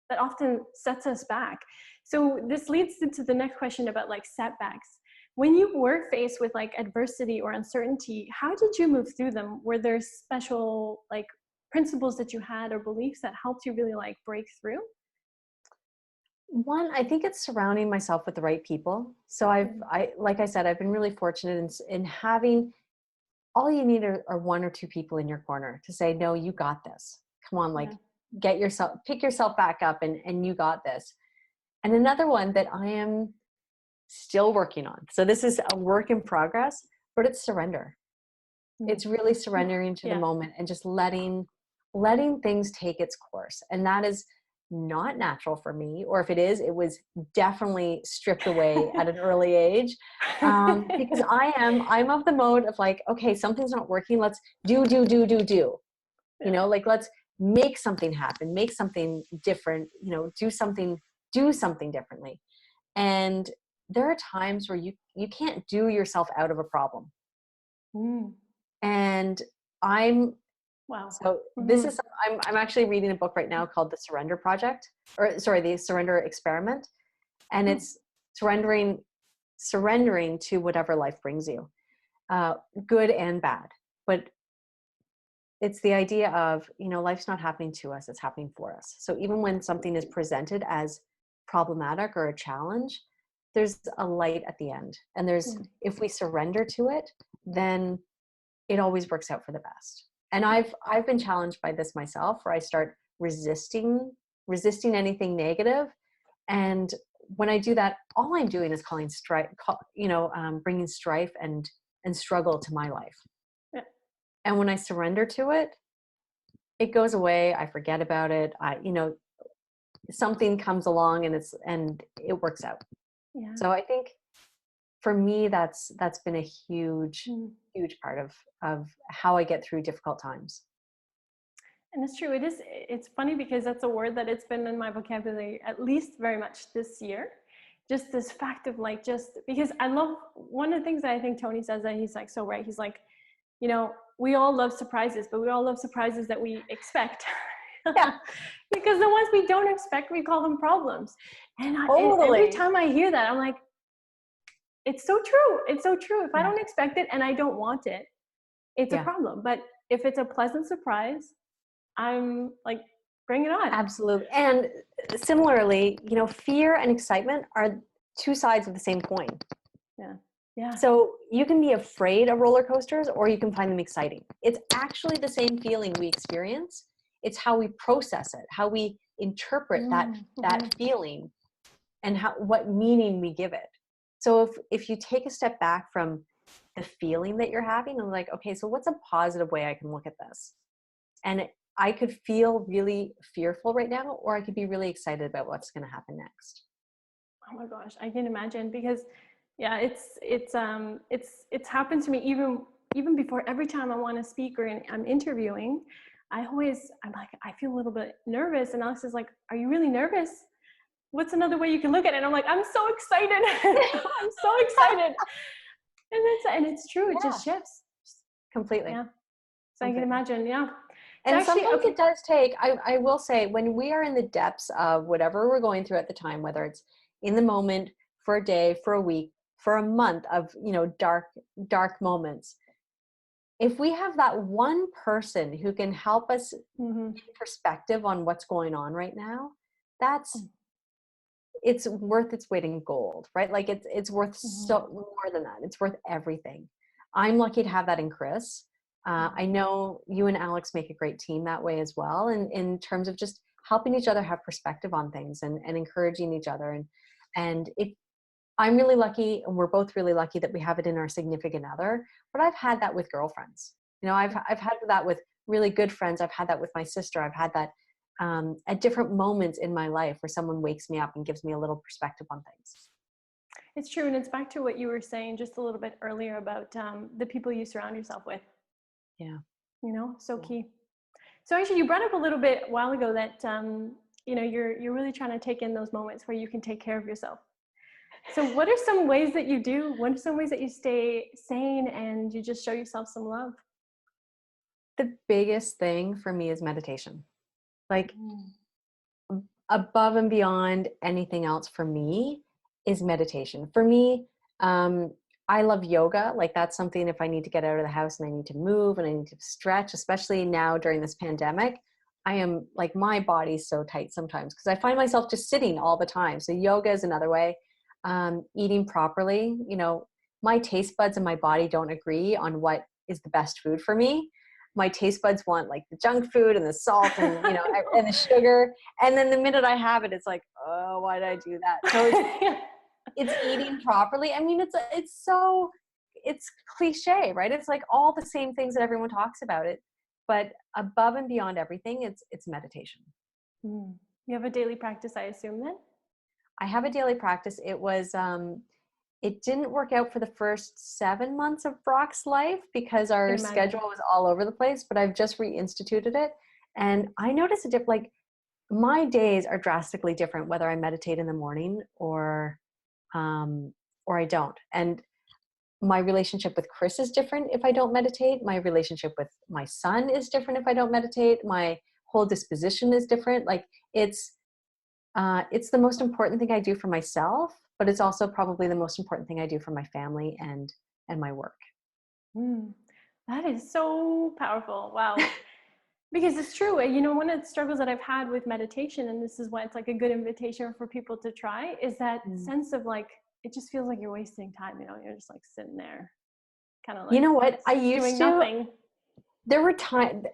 that often sets us back. So this leads into the next question about like setbacks. When you were faced with like adversity or uncertainty, how did you move through them? Were there special like principles that you had or beliefs that helped you really like break through? One, I think it's surrounding myself with the right people. So like I said, I've been really fortunate in having, all you need are 1 or 2 people in your corner to say, no, you got this. Come on, like pick yourself back up, and you got this. And another one that I am still working on. So this is a work in progress, but it's surrender. It's really surrendering to the moment and just letting things take its course. And that is not natural for me, or if it is, it was definitely stripped away at an early age, because I'm of the mode of like, okay, something's not working, let's do, like, let's make something happen, make something different, do something differently. And there are times where you can't do yourself out of a problem. And so this is, I'm actually reading a book right now called The Surrender Project, the Surrender Experiment. And it's surrendering to whatever life brings you, good and bad. But it's the idea of, life's not happening to us, it's happening for us. So even when something is presented as problematic or a challenge, there's a light at the end, and there's, if we surrender to it, then it always works out for the best. And I've been challenged by this myself, where I start resisting anything negative. And when I do that, all I'm doing is calling strife, bringing strife and struggle to my life. Yeah. And when I surrender to it, it goes away. I forget about it. Something comes along and it works out. Yeah. So I think for me, that's been a huge part of how I get through difficult times. And it's true. It's funny because that's a word that it's been in my vocabulary at least very much this year. Just this fact of like, just because I love, one of the things that I think Tony says that he's like so right. He's like, we all love surprises, but we all love surprises that we expect. Yeah. Because the ones we don't expect, we call them problems. And Totally. every time I hear that, I'm like, it's so true. It's so true. If I don't expect it and I don't want it, it's a problem. But if it's a pleasant surprise, I'm like, bring it on. Absolutely. And similarly, fear and excitement are two sides of the same coin. Yeah. Yeah. So you can be afraid of roller coasters, or you can find them exciting. It's actually the same feeling we experience. It's how we process it, how we interpret that feeling, and what meaning we give it. So if you take a step back from the feeling that you're having and like, okay, so what's a positive way I can look at this? And I could feel really fearful right now, or I could be really excited about what's going to happen next. Oh my gosh, I can imagine, because it's happened to me even before. Every time I want to speak or I'm interviewing, I'm like, I feel a little bit nervous, and Alex is like, are you really nervous? What's another way you can look at it? And I'm like, I'm so excited. I'm so excited. And it's true. It just shifts. Completely. Yeah. So I can imagine. Yeah. And sometimes it does take, I will say, when we are in the depths of whatever we're going through at the time, whether it's in the moment, for a day, for a week, for a month of, dark moments, if we have that one person who can help us get perspective on what's going on right now, it's worth its weight in gold, right? Like it's worth so more than that. It's worth everything. I'm lucky to have that in Chris. I know you and Alex make a great team that way as well. And in terms of just helping each other have perspective on things and encouraging each other. And I'm really lucky, and we're both really lucky that we have it in our significant other, but I've had that with girlfriends. I've had that with really good friends. I've had that with my sister. I've had that at different moments in my life where someone wakes me up and gives me a little perspective on things. It's true. And it's back to what you were saying just a little bit earlier about the people you surround yourself with. Yeah. So key. So actually, you brought up a little bit a while ago that, you're really trying to take in those moments where you can take care of yourself. So what are some ways that you do? What are some ways that you stay sane and you just show yourself some love? The biggest thing for me is meditation. Like above and beyond anything else for me is meditation. For me, I love yoga. Like that's something, if I need to get out of the house and I need to move and I need to stretch, especially now during this pandemic, I am like, my body's so tight sometimes because I find myself just sitting all the time. So yoga is another way. Eating properly, my taste buds and my body don't agree on what is the best food for me. My taste buds want like the junk food and the salt and, and the sugar. And then the minute I have it, it's like, oh, why did I do that? So it's eating properly. I mean, it's cliche, right? It's like all the same things that everyone talks about it, but above and beyond everything, it's meditation. You have a daily practice, I assume then? I have a daily practice. It didn't work out for the first 7 months of Brock's life because our schedule was all over the place, but I've just reinstituted it. And I noticed like my days are drastically different, whether I meditate in the morning or I don't. And my relationship with Chris is different if I don't meditate. My relationship with my son is different if I don't meditate. My whole disposition is different. Like it's the most important thing I do for myself, but it's also probably the most important thing I do for my family and my work. That is so powerful. Wow. Because it's true, you know, one of the struggles that I've had with meditation, and this is why it's like a good invitation for people to try, is that sense of like, it just feels like you're wasting time, you know, you're just like sitting there, kind of like, You know what? I used doing to, nothing.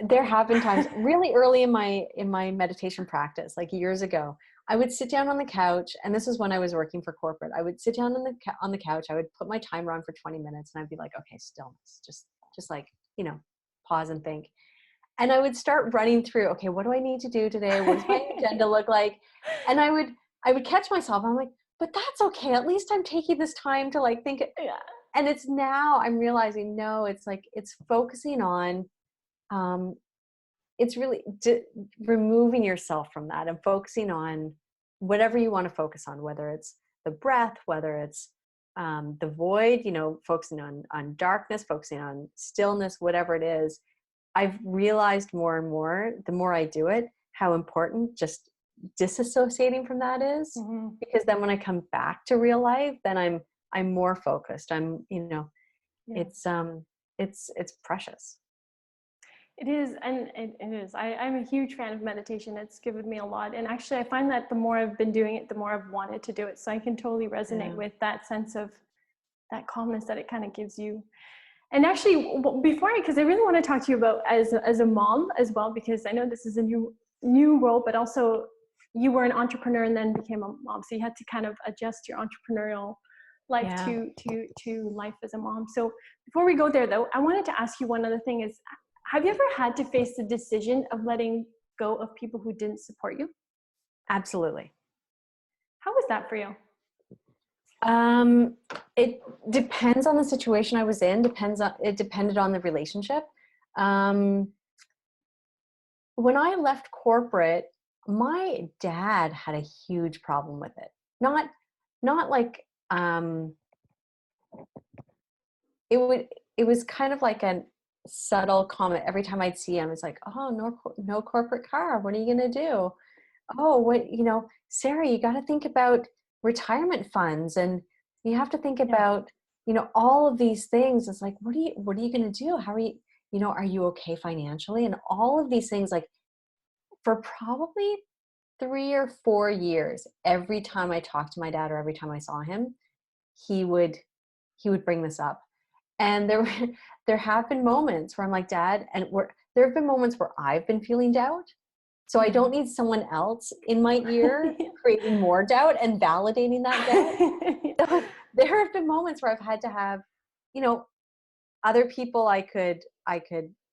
there have been times really early in my meditation practice, like years ago, I would sit down on the couch, and this is when I was working for corporate. I would sit down on the couch, I would put my timer on for 20 minutes, and I'd be like, okay, stillness, just like, you know, pause and think. And I would start running through, okay, what do I need to do today? What does my agenda look like? And I would catch myself. I'm like, but that's okay. At least I'm taking this time to like think. Yeah. And it's now I'm realizing, no, it's like, it's focusing on, it's really removing yourself from that and focusing on whatever you want to focus on, whether it's the breath, whether it's the void, you know, focusing on darkness, focusing on stillness, whatever it is. I've realized more and more, the more I do it, how important just disassociating from that is. Mm-hmm. Because then when I come back to real life, then I'm more focused. I'm, you know, Yeah. it's precious. It is, and it is. I'm a huge fan of meditation. It's given me a lot. And actually, I find that the more I've been doing it, the more I've wanted to do it. So I can totally resonate with that sense of that calmness that it kind of gives you. And actually, before because I really want to talk to you about as a mom as well, because I know this is a new role, but also you were an entrepreneur and then became a mom. So you had to kind of adjust your entrepreneurial life Yeah. to life as a mom. So before we go there, though, I wanted to ask you one other thing is, have you ever had to face the decision of letting go of people who didn't support you? Absolutely. How was that for you? It depends on the situation I was in. It depended on the relationship. When I left corporate, my dad had a huge problem with it. Not like, it was kind of like a subtle comment. Every time I'd see him, it's like, oh, no corporate car. What are you going to do? Oh, what, you know, Sarah, you got to think about retirement funds, and you have to think about, you know, all of these things. It's like, what are you going to do? How are you, you know, are you okay financially? And all of these things, like for probably 3 or 4 years, every time I talked to my dad or every time I saw him, he would bring this up. And there have been moments where I'm like, Dad, and there have been moments where I've been feeling doubt. So I don't need someone else in my ear creating more doubt and validating that doubt. So there have been moments where I've had to have, you know, other people I could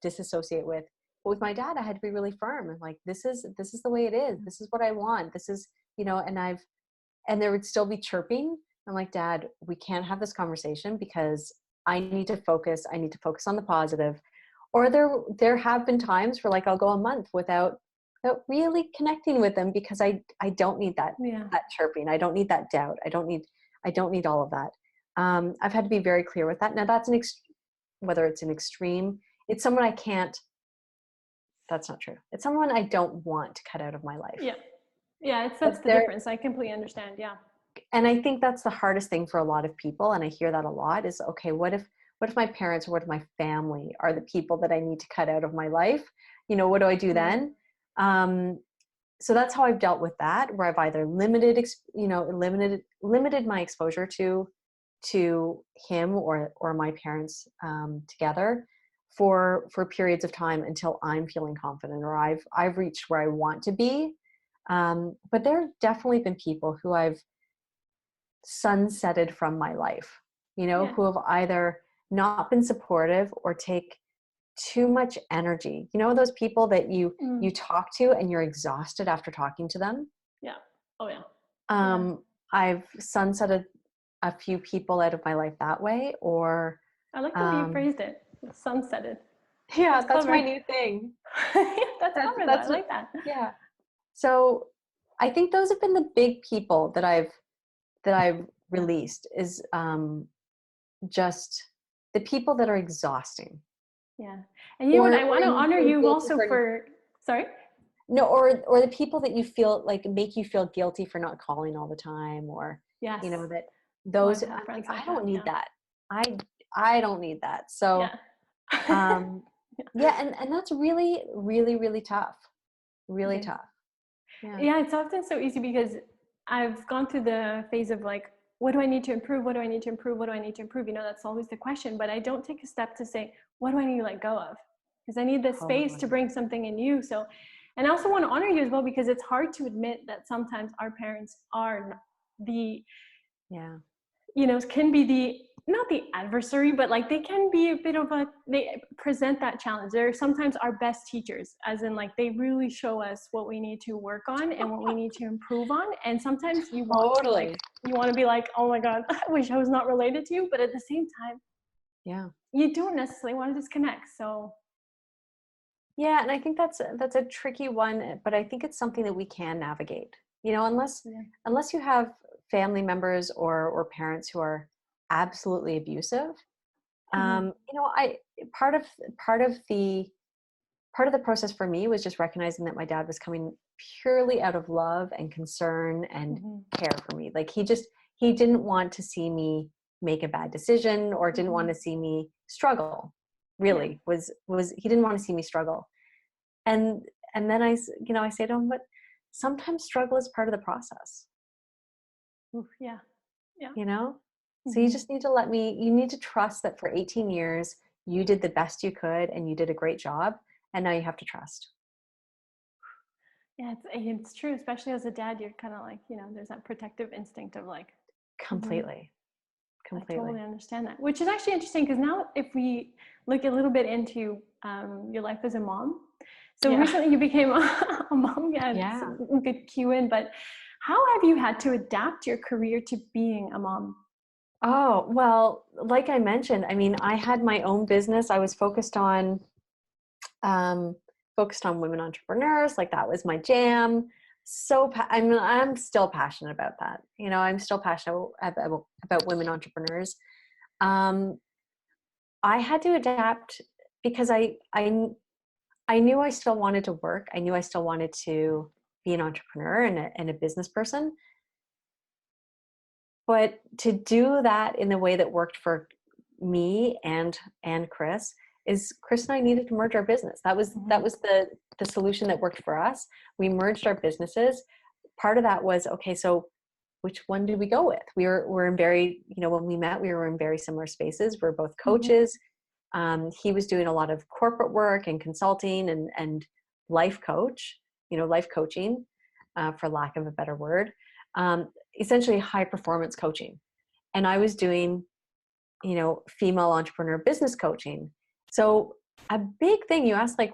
disassociate with. But with my dad, I had to be really firm and like, this is the way it is. This is what I want. This is, you know, and there would still be chirping. I'm like, Dad, we can't have this conversation because I need to focus. I need to focus on the positive. Or there have been times where like I'll go a month without really connecting with them because I don't need that chirping. I don't need that doubt. I don't need all of that. I've had to be very clear with that. Now that's whether it's an extreme, it's someone I can't. That's not true. It's someone I don't want to cut out of my life. Yeah. That's the difference. I completely understand. Yeah. And I think that's the hardest thing for a lot of people. And I hear that a lot is, okay, what if my parents or what if my family are the people that I need to cut out of my life? You know, what do I do then? So that's how I've dealt with that, where I've either limited my exposure to him or my parents together for periods of time until I'm feeling confident or I've reached where I want to be. But there have definitely been people who I've sunsetted from my life, you know, who have either not been supportive or take too much energy. You know, those people that you talk to and you're exhausted after talking to them. Yeah. Oh yeah. I've sunsetted a few people out of my life that way, or I like the way you phrased it. Sunsetted. Yeah, that's my new thing. That's clever though. I like that. Yeah. So I think those have been the big people that I've released is just the people that are exhausting. Yeah. And you know what, I want to honor you also sorry? No, or the people that you feel like make you feel guilty for not calling all the time, or you know, that those I don't need that. I don't need that. So Yeah. And that's really, really, really tough. Really It is. tough. Yeah. Yeah, it's often so easy because I've gone through the phase of like, what do I need to improve? What do I need to improve? What do I need to improve? You know, that's always the question, but I don't take a step to say, what do I need to let go of? Because I need the space to Totally. bring something in you. So, and I also want to honor you as well, because it's hard to admit that sometimes our parents are the, Yeah. you know, can be the, not the adversary, but like they can be a bit of a, they present that challenge. They're sometimes our best teachers, as in like they really show us what we need to work on and what we need to improve on. And sometimes you want to like, Totally. you want to be like, oh my God, I wish I was not related to you. But at the same time, Yeah. you don't necessarily want to disconnect. So Yeah, and I think that's a tricky one, but I think it's something that we can navigate. You know, yeah. unless you have family members or parents who are absolutely abusive. Mm-hmm. You know, I part of part of the part of the process for me was just recognizing that my dad was coming purely out of love and concern and Mm-hmm. care for me. Like he didn't want to see me make a bad decision or didn't want Mm-hmm. to see me struggle. Yeah. Really was he didn't want to see me struggle. And and then you know, I say to him, but sometimes struggle is part of the process, Oof, yeah. Yeah. you know? So you Mm-hmm. just need to you need to trust that for 18 years, you did the best you could and you did a great job. And now you have to trust. Yeah, it's true, especially as a dad, you're kind of like, you know, there's that protective instinct of like, mhm. Completely. I totally Completely. understand that, which is actually interesting because now if we look a little bit into your life as a mom, so Yeah. recently you became a mom, yeah, it's Yeah. a good cue in, but how have you had to adapt your career to being a mom? Oh, well, like I mentioned, I mean, I had my own business. I was um, focused on women entrepreneurs. Like that was my jam. I'm still passionate about that. You know, I'm still passionate about women entrepreneurs. Um, I had to adapt because I knew I still wanted to work. I knew I still wanted to be an entrepreneur and a business person. But to do that in the way that worked for me and Chris and I needed to merge our business. That Mm-hmm. was the solution that worked for us. We merged our businesses. Part of that was, okay, so which one did we go with? We're in very, you know, when we met, we were in very similar spaces. We're both Mm-hmm. coaches. He was doing a lot of corporate work and consulting and life coach, you know, life coaching, for lack of a better word, essentially high performance coaching. And I was doing, you know, female entrepreneur business coaching. So a big thing you asked, like,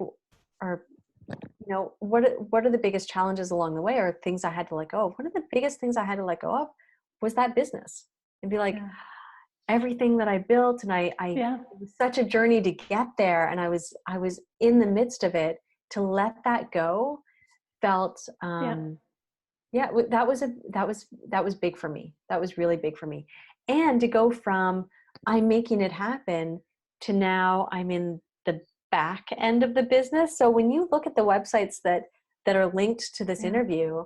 or, you know, what are the biggest challenges along the way, or things I had to let go of? One of the biggest things I had to let go of was that business, and be like, Yeah. everything that I built, and Yeah. it was such a journey to get there, and I was in the midst of it. To let that go felt, Yeah. yeah, that was big for me. That was really big for me. And to go from I'm making it happen to now I'm in the back end of the business. So when you look at the websites that are linked to this Yeah. interview,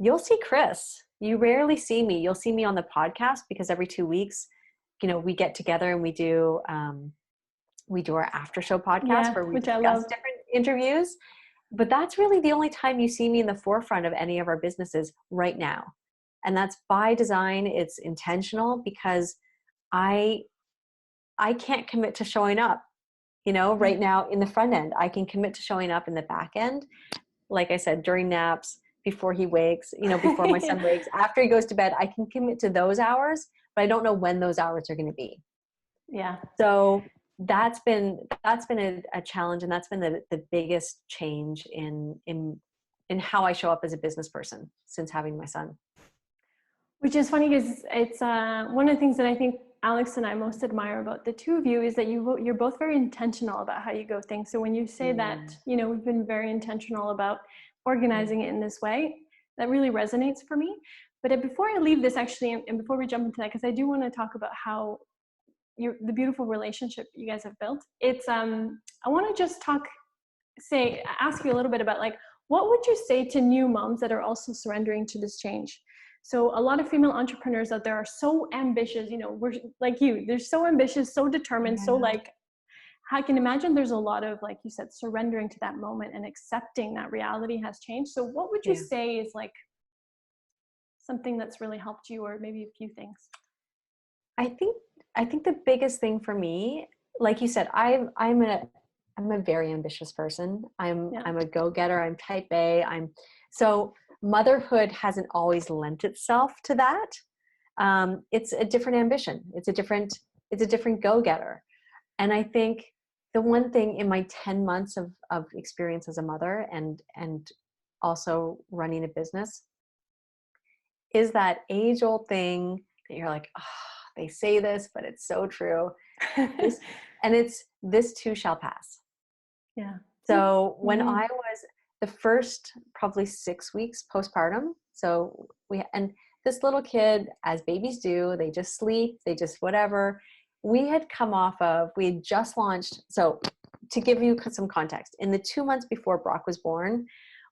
you'll see Chris. You rarely see me. You'll see me on the podcast because every 2 weeks, you know, we get together and we do our after show podcast Yeah, where we which I discuss love. different interviews. But that's really the only time you see me in the forefront of any of our businesses right now. And that's by design. It's intentional because I I can't commit to showing up, you know, Yeah. right now in the front end. I can commit to showing up in the back end. Like I said, during naps, before he wakes, you know, before my son wakes, after he goes to bed, I can commit to those hours, but I don't know when those hours are going to be. Yeah. So that's been a challenge, and that's been the biggest change in how I show up as a business person since having my son. Which is funny because it's one of the things that I think Alex and I most admire about the two of you is that you're both very intentional about how you go things. So when you say that, you know, we've been very intentional about organizing it in this way, that really resonates for me. But before I leave this actually, and before we jump into that, because I do want to talk about how the beautiful relationship you guys have built. It's I want to just ask you a little bit about like what would you say to new moms that are also surrendering to this change? So a lot of female entrepreneurs out there are so ambitious, you know, we're like you, they're so ambitious, so determined, so Yeah. like I can imagine there's a lot of, like you said, surrendering to that moment and accepting that reality has changed. So what would you say is like something that's really helped you, or maybe a few things? I think the biggest thing for me, like you said, I'm a very ambitious person. I'm a go-getter. I'm type A. So motherhood hasn't always lent itself to that. It's a different ambition. It's a different go-getter. And I think the one thing in my 10 months of experience as a mother and also running a business is that age-old thing that you're like, oh, they say this, but it's so true. This too shall pass. Yeah. So when I was the first probably 6 weeks postpartum, so this little kid, as babies do, they just sleep, they just whatever. We had just launched. So to give you some context, in the 2 months before Brock was born,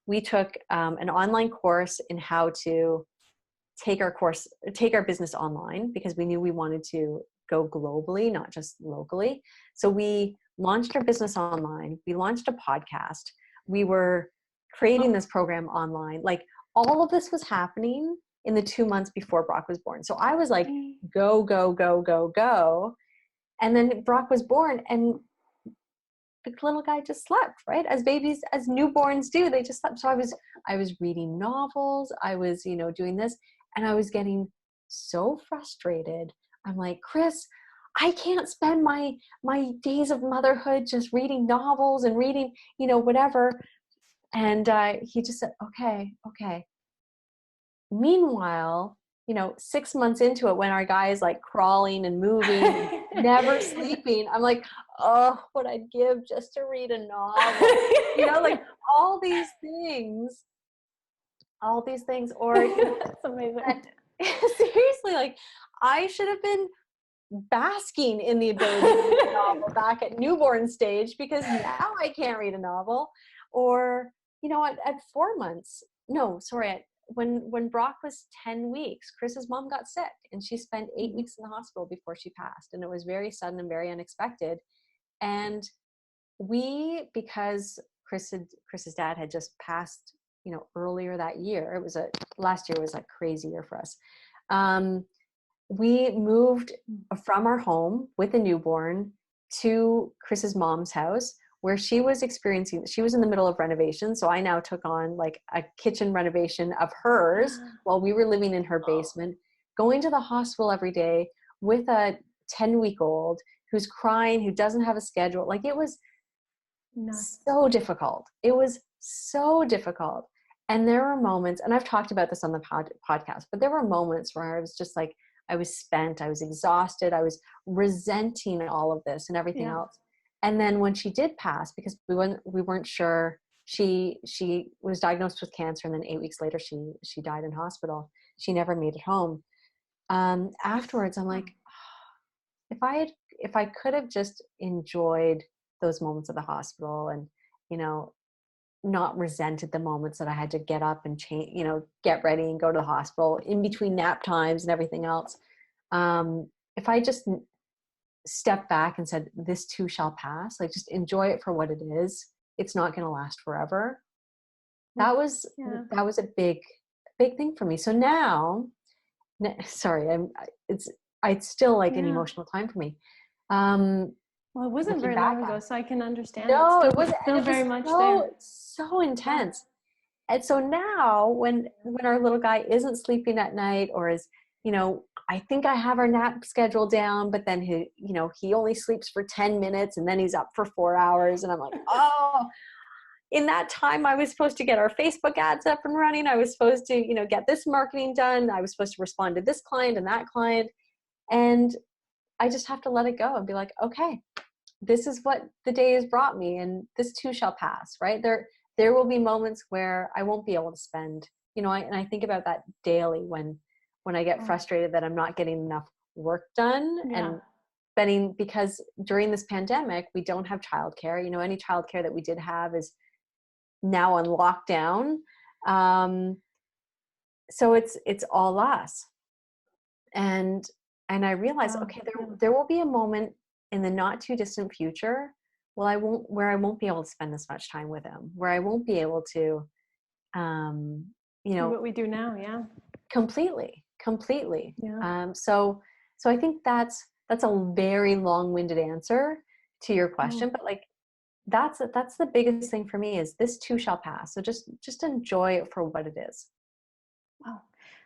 we took an online course in how to take our business online, because we knew we wanted to go globally, not just locally. So we launched our business online. We launched a podcast. We were creating this program online. Like, all of this was happening in the 2 months before Brock was born. So I was like, go, go, go, go, go. And then Brock was born, and the little guy just slept, right? As newborns do, they just slept. So I was reading novels. I was, doing this, and I was getting so frustrated. I'm like, Chris, I can't spend my days of motherhood just reading novels and reading, whatever. And he just said, okay. Meanwhile, 6 months into it, when our guy is like crawling and moving, never sleeping, I'm like, oh, what I'd give just to read a novel, like all these things, or That's amazing. seriously, like I should have been basking in the ability to read a novel back at newborn stage, because now I can't read a novel. Or, at 4 months, no, sorry, when Brock was 10 weeks, Chris's mom got sick, and she spent 8 weeks in the hospital before she passed. And it was very sudden and very unexpected. And because Chris's dad had just passed, earlier that year, last year was a crazy year for us. We moved from our home with a newborn to Chris's mom's house, where she was in the middle of renovation. So I now took on like a kitchen renovation of hers while we were living in her basement, going to the hospital every day with a 10-week-old who's crying, who doesn't have a schedule. Like, it was so difficult. It was so difficult. And there were moments, and I've talked about this on the podcast, but there were moments where I was just like, I was spent, I was exhausted, I was resenting all of this and everything else. And then when she did pass, because we weren't sure, she was diagnosed with cancer, and then 8 weeks later she died in hospital. She never made it home. Afterwards, I'm like, if I could have just enjoyed those moments at the hospital, and not resented the moments that I had to get up and change, get ready and go to the hospital in between nap times and everything else. If I just stepped back and said, this too shall pass, like, just enjoy it for what it is. It's not going to last forever. That was a big thing for me. So now, sorry, it's still like an emotional time for me. Well, it wasn't very long ago, so I can understand. No, it wasn't. Still very much there. So intense. And so now, when our little guy isn't sleeping at night, or is, I think I have our nap schedule down, but then he only sleeps for 10 minutes, and then he's up for 4 hours, and I'm like, oh. In that time, I was supposed to get our Facebook ads up and running. I was supposed to, get this marketing done. I was supposed to respond to this client and that client, and I just have to let it go and be like, okay, this is what the day has brought me, and this too shall pass, right? There will be moments where I won't be able to spend, and I think about that daily when I get frustrated that I'm not getting enough work done, and spending, because during this pandemic, we don't have childcare. Any childcare that we did have is now on lockdown. So it's all us. And I realized, okay, there will be a moment in the not too distant future where I won't be able to spend this much time with him, where I won't be able to, you Do know, what we do now. Yeah. completely. Yeah. So I think that's a very long-winded answer to your question, Oh, but like, that's the biggest thing for me is this too shall pass. So just enjoy it for what it is. wow.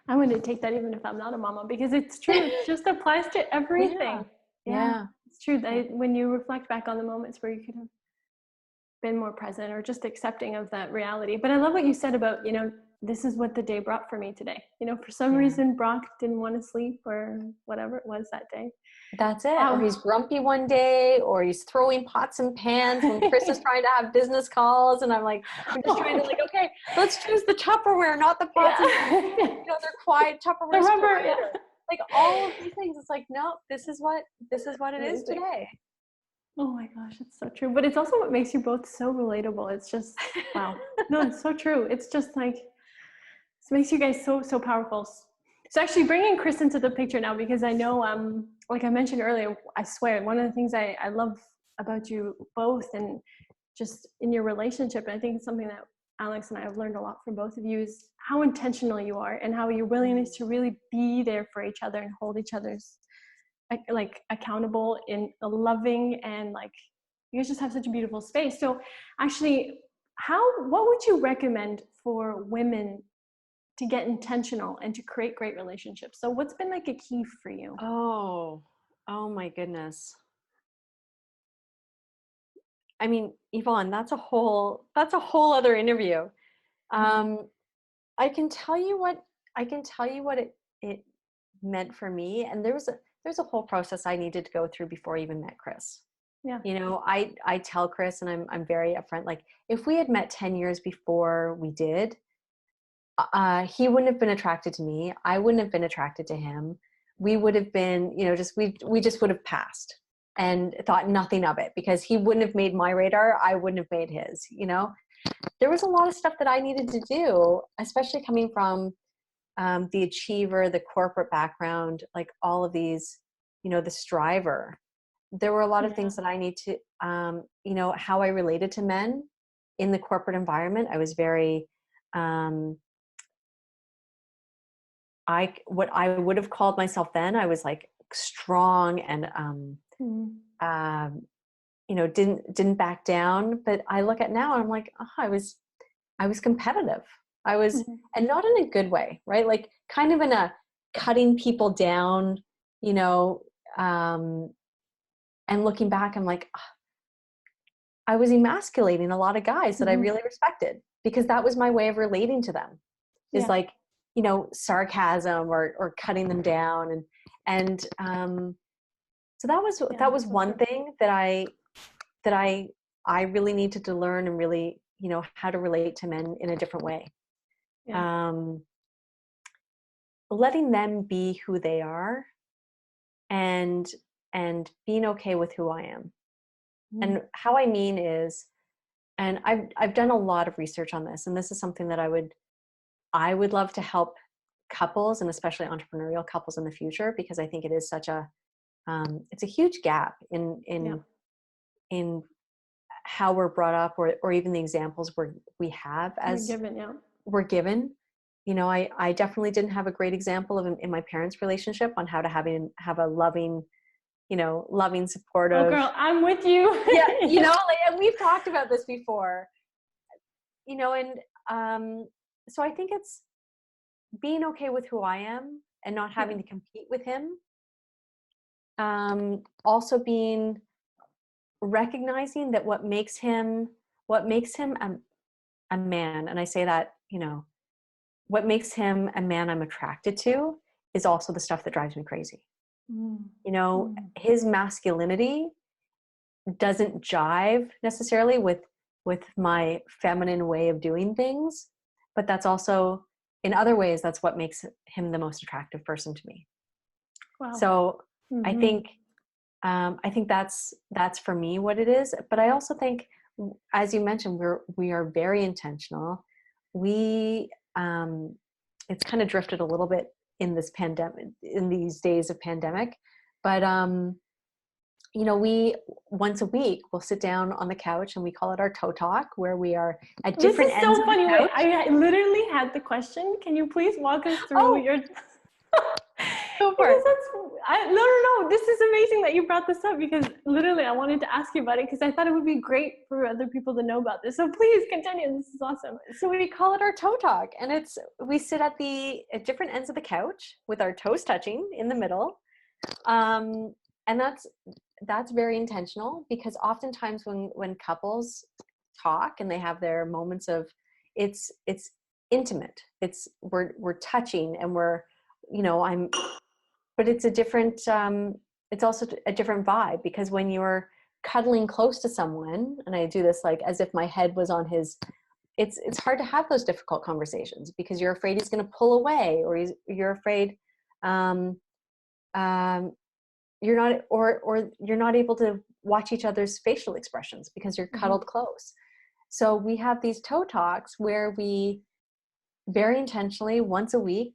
I'm going to take that even if I'm not a mama, because it's true. It just applies to Yeah. everything. Yeah. Yeah. It's true. Yeah. When you reflect back on the moments where you could have been more present or just accepting of that reality. But I love what you said about, this is what the day brought for me today. For some Yeah. reason, Brock didn't want to sleep or whatever it was that day. That's it. Or he's grumpy one day, or he's throwing pots and pans when Chris is trying to have business calls. And I'm just trying to like, okay, let's choose the Tupperware, not the pots and pans. They're quiet. The Tupperware is rubber, quiet. yeah. Like all of these things. It's like, no, this is what it is Amazing. today. Oh my gosh, it's so true. But it's also what makes you both so relatable. It's just, wow. No, it's so true. It's just like, it makes you guys so powerful. So actually bringing Chris into the picture now, because I know, like I mentioned earlier, I swear, one of the things I love about you both and just in your relationship, and I think it's something that Alex and I have learned a lot from both of you, is how intentional you are and how your willingness to really be there for each other and hold each other's like accountable in a loving, and like you guys just have such a beautiful space. So actually, what would you recommend for women to get intentional and to create great relationships? So what's been like a key for you? Oh my goodness. I mean, Yvonne, that's a whole other interview. Um, I can tell you what it meant for me, and there's a whole process I needed to go through before I even met Chris. Yeah. I tell Chris, and I'm very upfront. Like, if we had met 10 years before we did, he wouldn't have been attracted to me. I wouldn't have been attracted to him. We would have been, we just would have passed and thought nothing of it, because he wouldn't have made my radar. I wouldn't have made his. There was a lot of stuff that I needed to do, especially coming from the achiever, the corporate background, like all of these, the striver. There were a lot of things that I need to, how I related to men in the corporate environment. I was very, what I would have called myself then, I was like strong and, didn't back down. But I look at now and I'm like, oh, I was competitive. And not in a good way, right? Like kind of in a cutting people down, and looking back, I'm like, I was emasculating a lot of guys that I really respected, because that was my way of relating to them, is like, sarcasm or cutting them down. And so that was one thing that I really needed to learn, and really, how to relate to men in a different way. Letting them be who they are, and being okay with who I am. And how I mean is, and I've done a lot of research on this, and this is something that I would love to help couples, and especially entrepreneurial couples in the future, because I think it is such a it's a huge gap in how we're brought up, or even the examples we have as we're given. I definitely didn't have a great example of in my parents' relationship on how to have a loving, loving, supportive. Oh girl, I'm with you. And we've talked about this before, and so I think it's being okay with who I am and not having to compete with him. Also recognizing that what makes him a man, and I say that, what makes him a man I'm attracted to is also the stuff that drives me crazy. His masculinity doesn't jive necessarily with my feminine way of doing things, but that's also, in other ways, that's what makes him the most attractive person to me. Wow. So I think that's for me what it is. But I also think, as you mentioned, we are very intentional. It's kind of drifted a little bit in this pandemic, in these days of pandemic, but we once a week we'll sit down on the couch and we call it our toe talk, where we are at This is different ends so of the funny. Wait, couch. I literally had the question. Can you please walk us through Oh, your go for because it. no. This is amazing that you brought this up, because literally I wanted to ask you about it because I thought it would be great for other people to know about this. So please continue. This is awesome. So we call it our toe talk, and we sit at different ends of the couch with our toes touching in the middle, and that's very intentional, because oftentimes when couples talk and they have their moments of, it's intimate, we're touching, and but it's a different, it's also a different vibe, because when you're cuddling close to someone, and I do this like as if my head was on his, it's hard to have those difficult conversations, because you're afraid he's going to pull away, or you're afraid um, you're not, or you're not able to watch each other's facial expressions because you're cuddled close. So we have these toe talks where we very intentionally once a week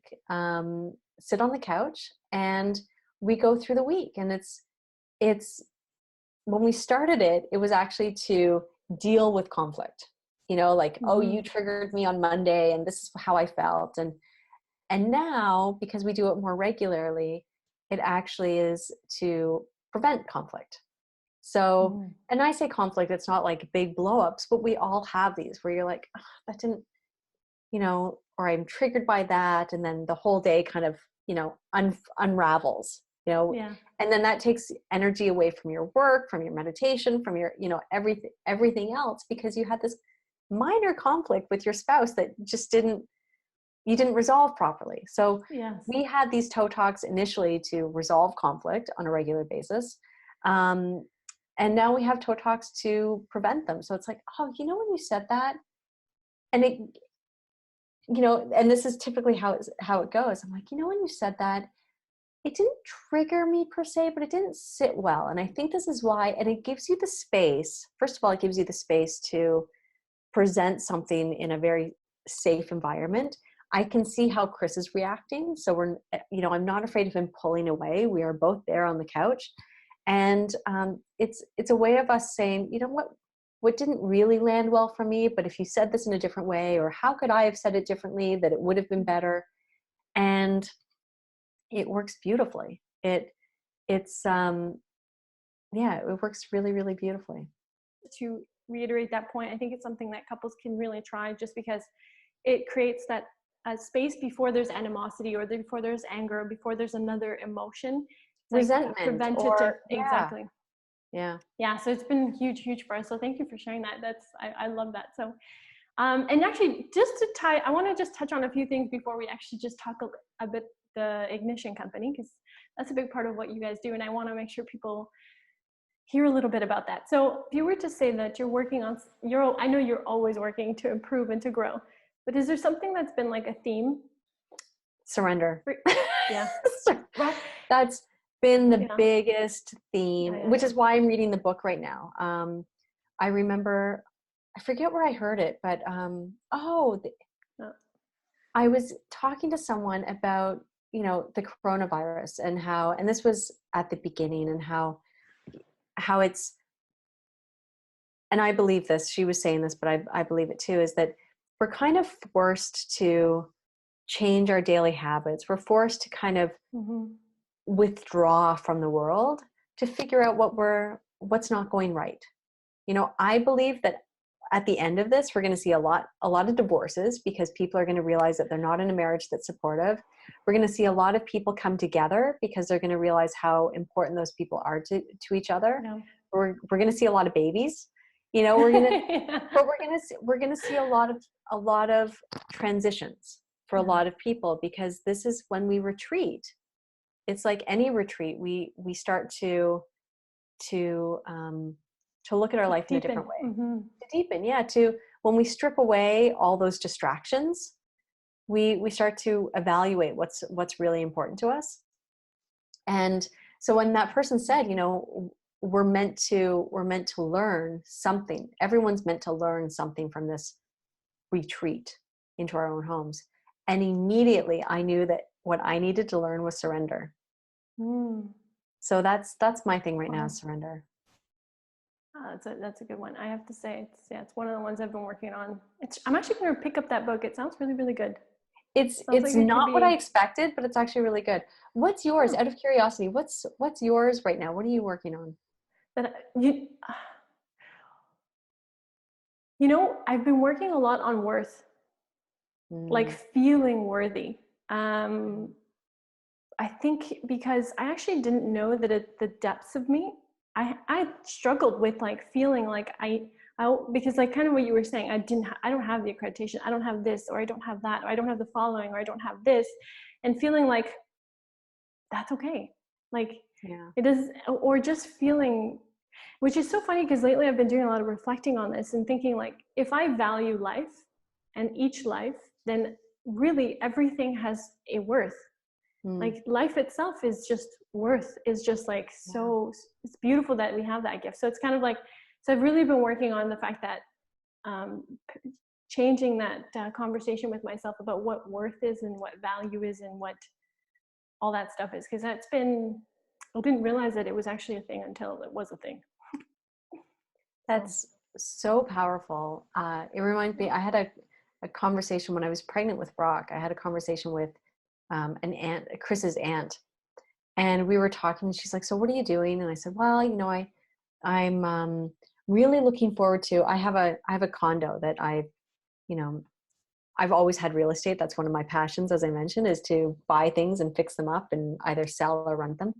sit on the couch and we go through the week. And it's when we started it, it was actually to deal with conflict, like, oh, you triggered me on Monday and this is how I felt. And now, because we do it more regularly, it actually is to prevent conflict. So, and I say conflict, it's not like big blowups, but we all have these where you're like, oh, that didn't, or I'm triggered by that. And then the whole day kind of, unravels, Yeah. and then that takes energy away from your work, from your meditation, from your, everything else, because you had this minor conflict with your spouse that just you didn't resolve properly. So Yes. we had these toe talks initially to resolve conflict on a regular basis. And now we have toe talks to prevent them. So it's like, oh, when you said that, and it, and this is typically how it goes. I'm like, when you said that, it didn't trigger me per se, but it didn't sit well. And I think this is why, and it gives you the space. First of all, it gives you the space to present something in a very safe environment. I can see how Chris is reacting. So I'm not afraid of him pulling away. We are both there on the couch. And it's a way of us saying, what didn't really land well for me, but if you said this in a different way, or how could I have said it differently that it would have been better? And it works beautifully. It works really, really beautifully. To reiterate that point, I think it's something that couples can really try, just because it creates that space before there's animosity, or before there's anger, or before there's another emotion. Resentment. Like preventative. Exactly. Yeah. So it's been huge for us. So thank you for sharing that. I love that. So, and actually, I want to just touch on a few things before we actually just talk a bit the Ignition Company, because that's a big part of what you guys do, and I want to make sure people hear a little bit about that. So if you were to say that you're working on, I know you're always working to improve and to grow, but is there something that's been like a theme? Surrender. Yeah. That's been the biggest theme, which is why I'm reading the book right now. I remember, I forget where I heard it, but I was talking to someone about, the coronavirus and this was at the beginning, and how it's, and I believe this, she was saying this, but I believe it too, is that we're kind of forced to change our daily habits. We're forced to kind of withdraw from the world to figure out what's not going right. I believe that at the end of this, we're going to see a lot of divorces, because people are going to realize that they're not in a marriage that's supportive. We're going to see a lot of people come together because they're going to realize how important those people are to each other. Yeah. We're going to see a lot of babies. We're going to, but we're going to see a lot of transitions for a lot of people, because this is when we retreat. It's like any retreat. We start to look at our life in a different way. To deepen, when we strip away all those distractions, we start to evaluate what's really important to us. And so when that person said, we're meant to learn something. Everyone's meant to learn something from this retreat into our own homes. And immediately I knew that what I needed to learn was surrender. So that's my thing right now, Wow. surrender. That's a good one. I have to say, it's one of the ones I've been working on. I'm actually going to pick up that book. It sounds really, really good. Sounds It's like it could not what I be. expected, but it's actually really good. What's yours? Hmm, Out of curiosity, what's yours right now? What are you working on? that I've been working a lot on worth, like Mm, feeling worthy. Um, I think because I actually didn't know that the depths of me, I struggled with like feeling like because like kind of what you were saying, I don't have the accreditation, I don't have this, or I don't have that, or I don't have the following, or I don't have this, and feeling like that's okay. Like yeah. it is, or just feeling, which is so funny because lately I've been doing a lot of reflecting on this and thinking like, if I value life and each life, then really everything has a worth. Mm, Like life itself is just worth, is just like, yeah. so it's beautiful that we have that gift. So it's kind of like, so I've really been working on the fact that um, changing that conversation with myself about what worth is and what value is and what all that stuff is, because I didn't realize that it was actually a thing until it was a thing. So That's so powerful. It reminds me, I had a conversation when I was pregnant with Brock. I had a conversation with an aunt, Chris's aunt, and we were talking. She's like, "So what are you doing?" And I said, "Well, I'm really looking forward to. I have a condo that you know, I've always had real estate. That's one of my passions, as I mentioned, is to buy things and fix them up and either sell or rent them.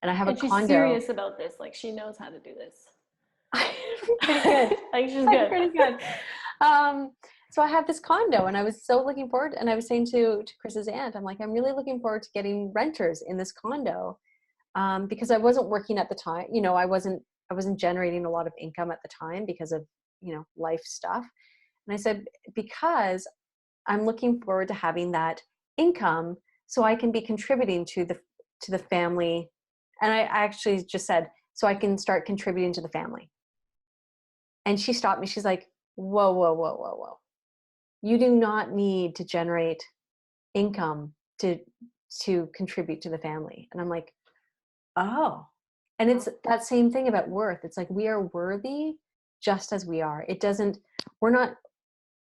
And I have a and she's condo." serious about this, like she knows how to do this. Pretty good. Like she's I'm good. pretty good. Um, so I have this condo, and I was so looking forward. And I was saying to Chris's aunt, I'm like, I'm really looking forward to getting renters in this condo, because I wasn't working at the time. I wasn't generating a lot of income at the time because of life stuff. And I said, because I'm looking forward to having that income, so I can be contributing to the family. And I actually just said, so I can start contributing to the family. And she stopped me. She's like, whoa, whoa, whoa, whoa, whoa. You do not need to generate income to contribute to the family. And I'm like, oh. And it's that same thing about worth. It's like we are worthy just as we are. We're not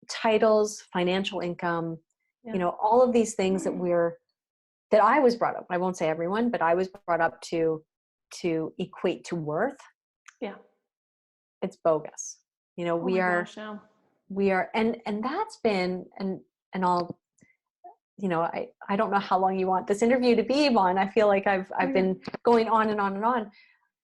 titles, financial income, Yeah. all of these things that I was brought up. I won't say everyone, but I was brought up to equate to worth. Yeah. It's bogus. Oh my gosh, yeah. We are, and that's been, and I'll, I don't know how long you want this interview to be, Yvonne. I feel like I've been going on and on and on,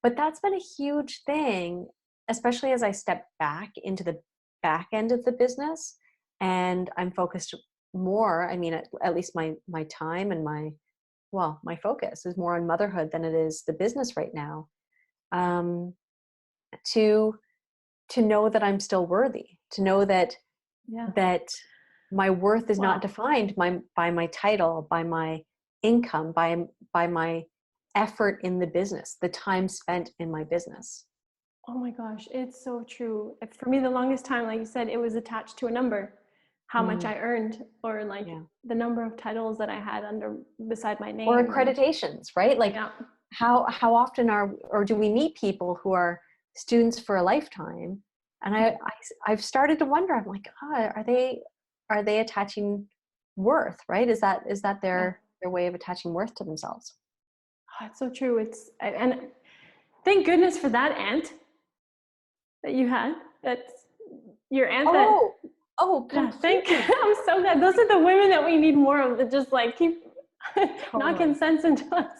but that's been a huge thing, especially as I step back into the back end of the business and I'm focused more. I mean, at least my time and my focus is more on motherhood than it is the business right now. To know that I'm still worthy, to know that Yeah. my worth is not Wow. defined by my title, by my income, by my effort in the business, the time spent in my business. Oh my gosh, it's so true. For me, the longest time, like you said, it was attached to a number, how much Mm, I earned, or like yeah. the number of titles that I had beside my Or name. And accreditations, right? Like yeah, how often or do we meet people who are students for a lifetime? And I've started to wonder, I'm like, are they attaching worth, right? Is that yeah. their way of attaching worth to themselves? Oh, it's so true. And thank goodness for that aunt that you had. That's your aunt that, Oh, oh, yeah, thank, completely. I'm so glad. Those are the women that we need more of, that just like keep knocking Totally. sense into us.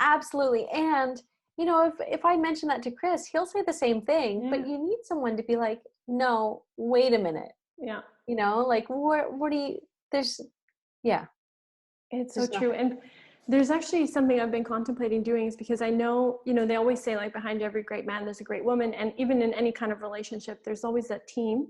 Absolutely. And if I mention that to Chris, he'll say the same thing, Yeah, but you need someone to be like, no, wait a minute. yeah. Like what do you there's yeah, It's so there's true. nothing. And there's actually something I've been contemplating doing, is because I know, they always say like behind every great man, there's a great woman. And even in any kind of relationship, there's always that team.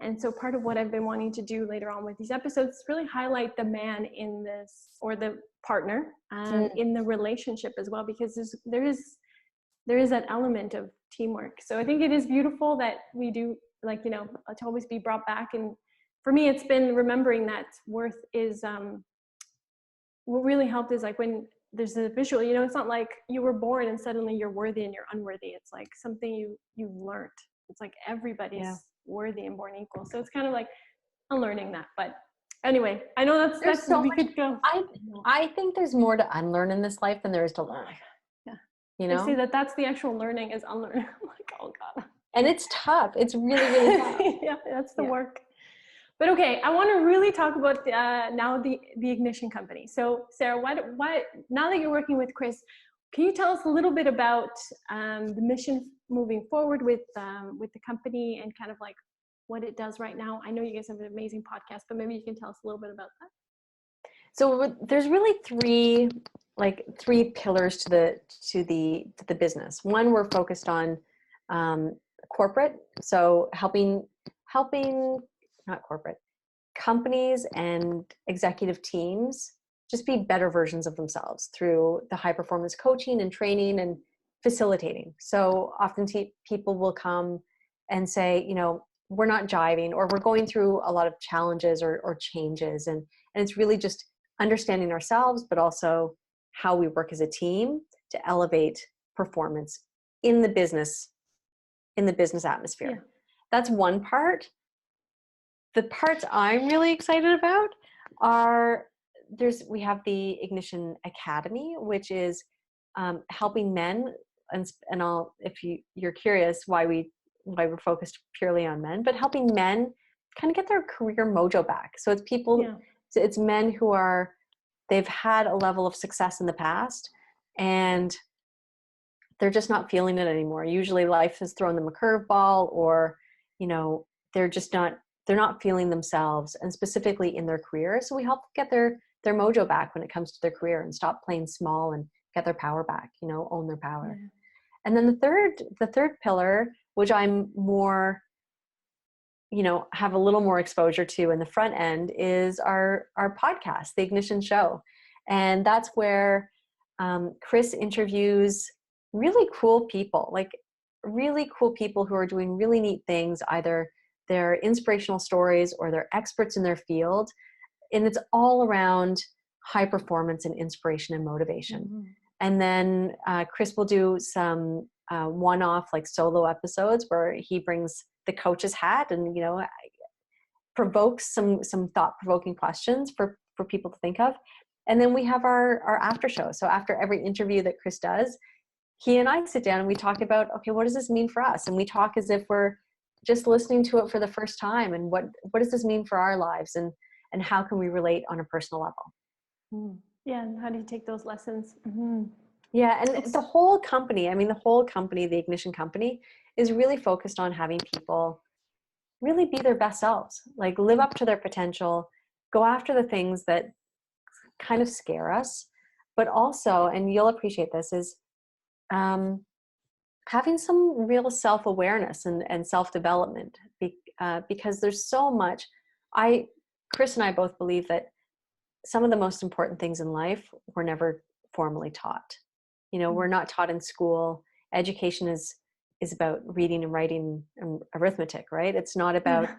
And so part of what I've been wanting to do later on with these episodes is really highlight the man in this, or the partner Mm, in the relationship as well, because there is that element of teamwork. So I think it is beautiful that we do, like, to always be brought back. And for me, it's been remembering that worth is, what really helped is like when there's a visual, you know, it's not like you were born and suddenly you're worthy and you're unworthy. It's like something you've learned. It's like everybody's worthy and born equal. So it's kind of like unlearning that. But anyway, I know that's so we much, could go. I think there's more to unlearn in this life than there is to learn. Yeah. You They know? say that's the actual learning is unlearning. I'm like, oh God. And it's tough. It's really, really tough. Yeah, that's the work. But okay, I want to really talk about now the Ignition Company. So Sarah, what now that you're working with Chris, can you tell us a little bit about the mission moving forward with the company and kind of like what it does right now? I know you guys have an amazing podcast, but maybe you can tell us a little bit about that. So there's really three pillars to the business. One, we're focused on corporate, so helping not corporate, companies and executive teams just be better versions of themselves through the high performance coaching and training and facilitating. So often people will come and say, you know, we're not jiving, or we're going through a lot of challenges or changes, and it's really just understanding ourselves, but also how we work as a team to elevate performance in the business atmosphere. Yeah. That's one part. The parts I'm really excited about are we have the Ignition Academy, which is helping men, and I'll, if you're curious why we're focused purely on men, but helping men kind of get their career mojo back. So it's people, it's men who they've had a level of success in the past and they're just not feeling it anymore. Usually life has thrown them a curveball, or, you know, they're not feeling themselves, and specifically in their career. So we help get their mojo back when it comes to their career and stop playing small and get their power back, you know, own their power. Yeah. And then the third pillar, which I'm more, you know, have a little more exposure to in the front end, is our podcast, The Ignition Show. And that's where Chris interviews really cool people who are doing really neat things, either they're inspirational stories or they're experts in their field. And it's all around high performance and inspiration and motivation. Mm-hmm. And then Chris will do some one-off like solo episodes where he brings the coach's hat and, you know, provokes some thought-provoking questions for people to think of. And then we have our after show. So after every interview that Chris does, he and I sit down and we talk about, okay, what does this mean for us? And we talk as if we're just listening to it for the first time. And what does this mean for our lives? And how can we relate on a personal level? Yeah, and how do you take those lessons? Mm-hmm. Yeah, and the whole company, the Ignition Company, is really focused on having people really be their best selves, like live up to their potential, go after the things that kind of scare us, but also, and you'll appreciate this, is having some real self-awareness and self-development, because there's so much. Chris and I both believe that some of the most important things in life were never formally taught. You know, we're not taught in school. Education is about reading and writing and arithmetic, right? It's not about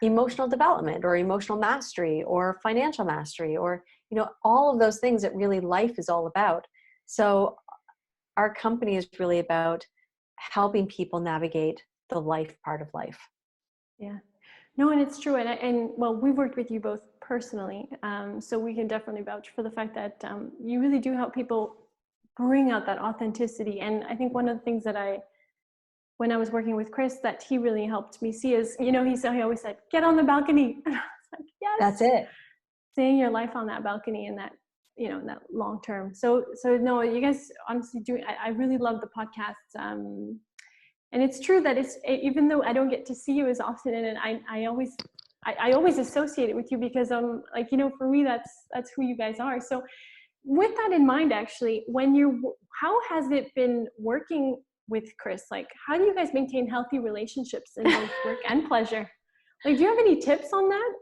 emotional development or emotional mastery or financial mastery or, you know, all of those things that really life is all about. So our company is really about helping people navigate the life part of life. Yeah. No, and it's true. And well, we've worked with you both personally. So we can definitely vouch for the fact that you really do help people bring out that authenticity. And I think one of the things that when I was working with Chris, that he really helped me see is, you know, he always said, get on the balcony. And I was like, yes. That's it. Seeing your life on that balcony and that, you know, that long term. So no, you guys honestly do. I really love the podcast. And it's true that even though I don't get to see you as often, and I always associate it with you because like, you know, for me, that's who you guys are. So with that in mind, actually, how has it been working with Chris? Like, how do you guys maintain healthy relationships in both work and pleasure? Like, do you have any tips on that?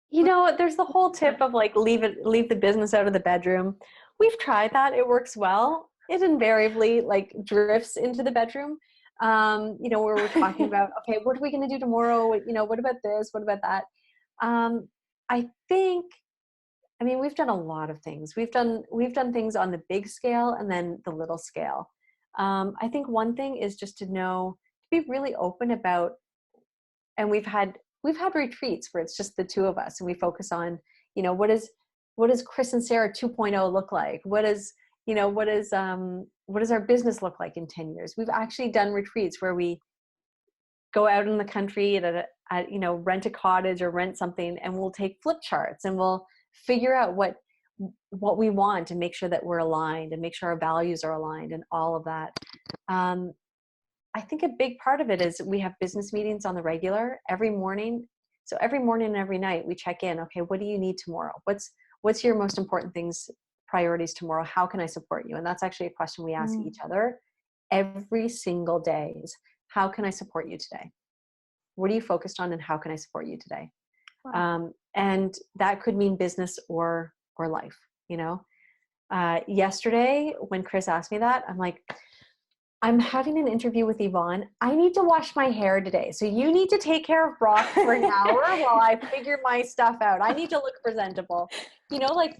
You know, there's the whole tip of like, leave the business out of the bedroom. We've tried that. It works well. It invariably like drifts into the bedroom. You know, where we're talking about, okay, what are we going to do tomorrow? You know, what about this? What about that? I think I mean, we've done a lot of things. We've done things on the big scale and then the little scale. I think one thing is just to know, to be really open about, and we've had retreats where it's just the two of us and we focus on, you know, what does Chris and Sarah 2.0 look like? What does our business look like in 10 years? We've actually done retreats where we go out in the country at you know, rent a cottage or rent something, and we'll take flip charts and we'll figure out what we want and make sure that we're aligned and make sure our values are aligned and all of that. I think a big part of it is we have business meetings on the regular every morning. So every morning and every night we check in. Okay, what do you need tomorrow? What's your most important priorities tomorrow? How can I support you? And that's actually a question we ask each other every single day is, how can I support you today? What are you focused on and how can I support you today? Wow. And that could mean business or life, you know? Yesterday when Chris asked me that, I'm like, I'm having an interview with Yvonne. I need to wash my hair today. So you need to take care of Brock for an hour while I figure my stuff out. I need to look presentable. You know, like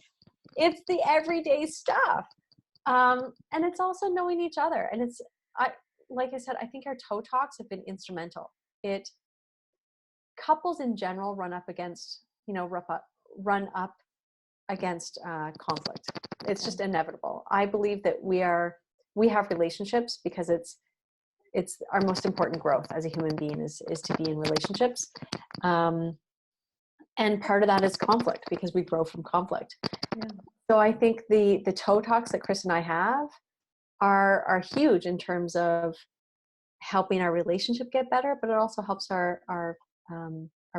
it's the everyday stuff. And it's also knowing each other. And like I said, I think our toe talks have been instrumental. Couples in general run up against conflict. It's just inevitable. I believe that we have relationships because it's our most important growth as a human being is to be in relationships. And part of that is conflict because we grow from conflict. Yeah. So I think the toe talks that Chris and I have are huge in terms of helping our relationship get better, but it also helps our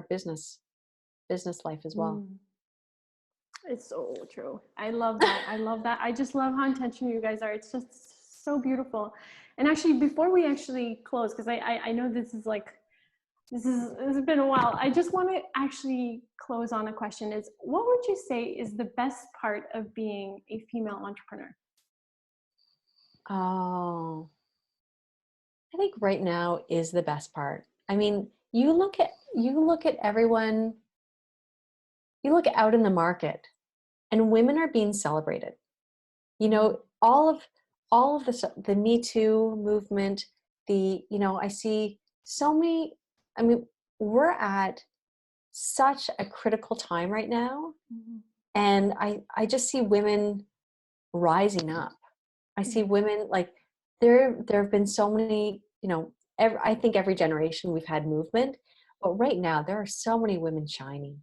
business life as well. It's so true. I love that. I love that. I just love how intentional you guys are. It's just so beautiful. And actually, before we actually close, because I know this has been a while. I just want to actually close on a question is, what would you say is the best part of being a female entrepreneur? Oh, I think right now is the best part. I mean, you look at everyone, you look out in the market and women are being celebrated. You know, all of the Me Too movement, I see so many, I mean, we're at such a critical time right now. And I just see women rising up. I see women like there have been so many, I think every generation we've had movement, but right now there are so many women shining.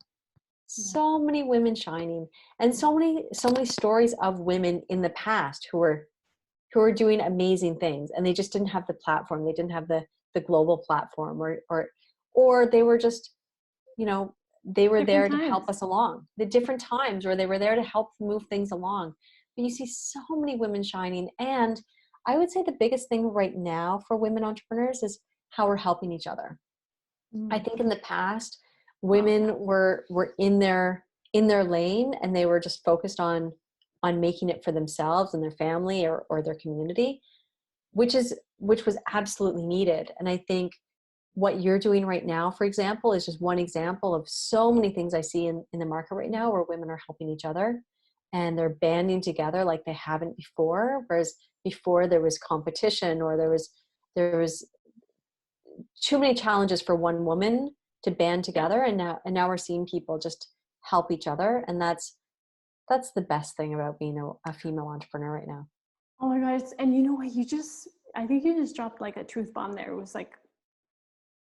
So many women shining, and so many stories of women in the past who are doing amazing things, and they just didn't have the platform. They didn't have the global platform, or they were just, they were there to help us along. The different times where they were there to help move things along. But you see so many women shining, and I would say the biggest thing right now for women entrepreneurs is how we're helping each other. I think in the past, women were in their lane, and they were just focused on making it for themselves and their family or their community, which was absolutely needed. And I think what you're doing right now, for example, is just one example of so many things I see in the market right now where women are helping each other and they're banding together like they haven't before. Whereas before there was competition, or there was too many challenges for one woman to band together, and now we're seeing people just help each other, and that's the best thing about being a female entrepreneur right now. Oh my gosh. And you know what, I think you just dropped like a truth bomb there. It was like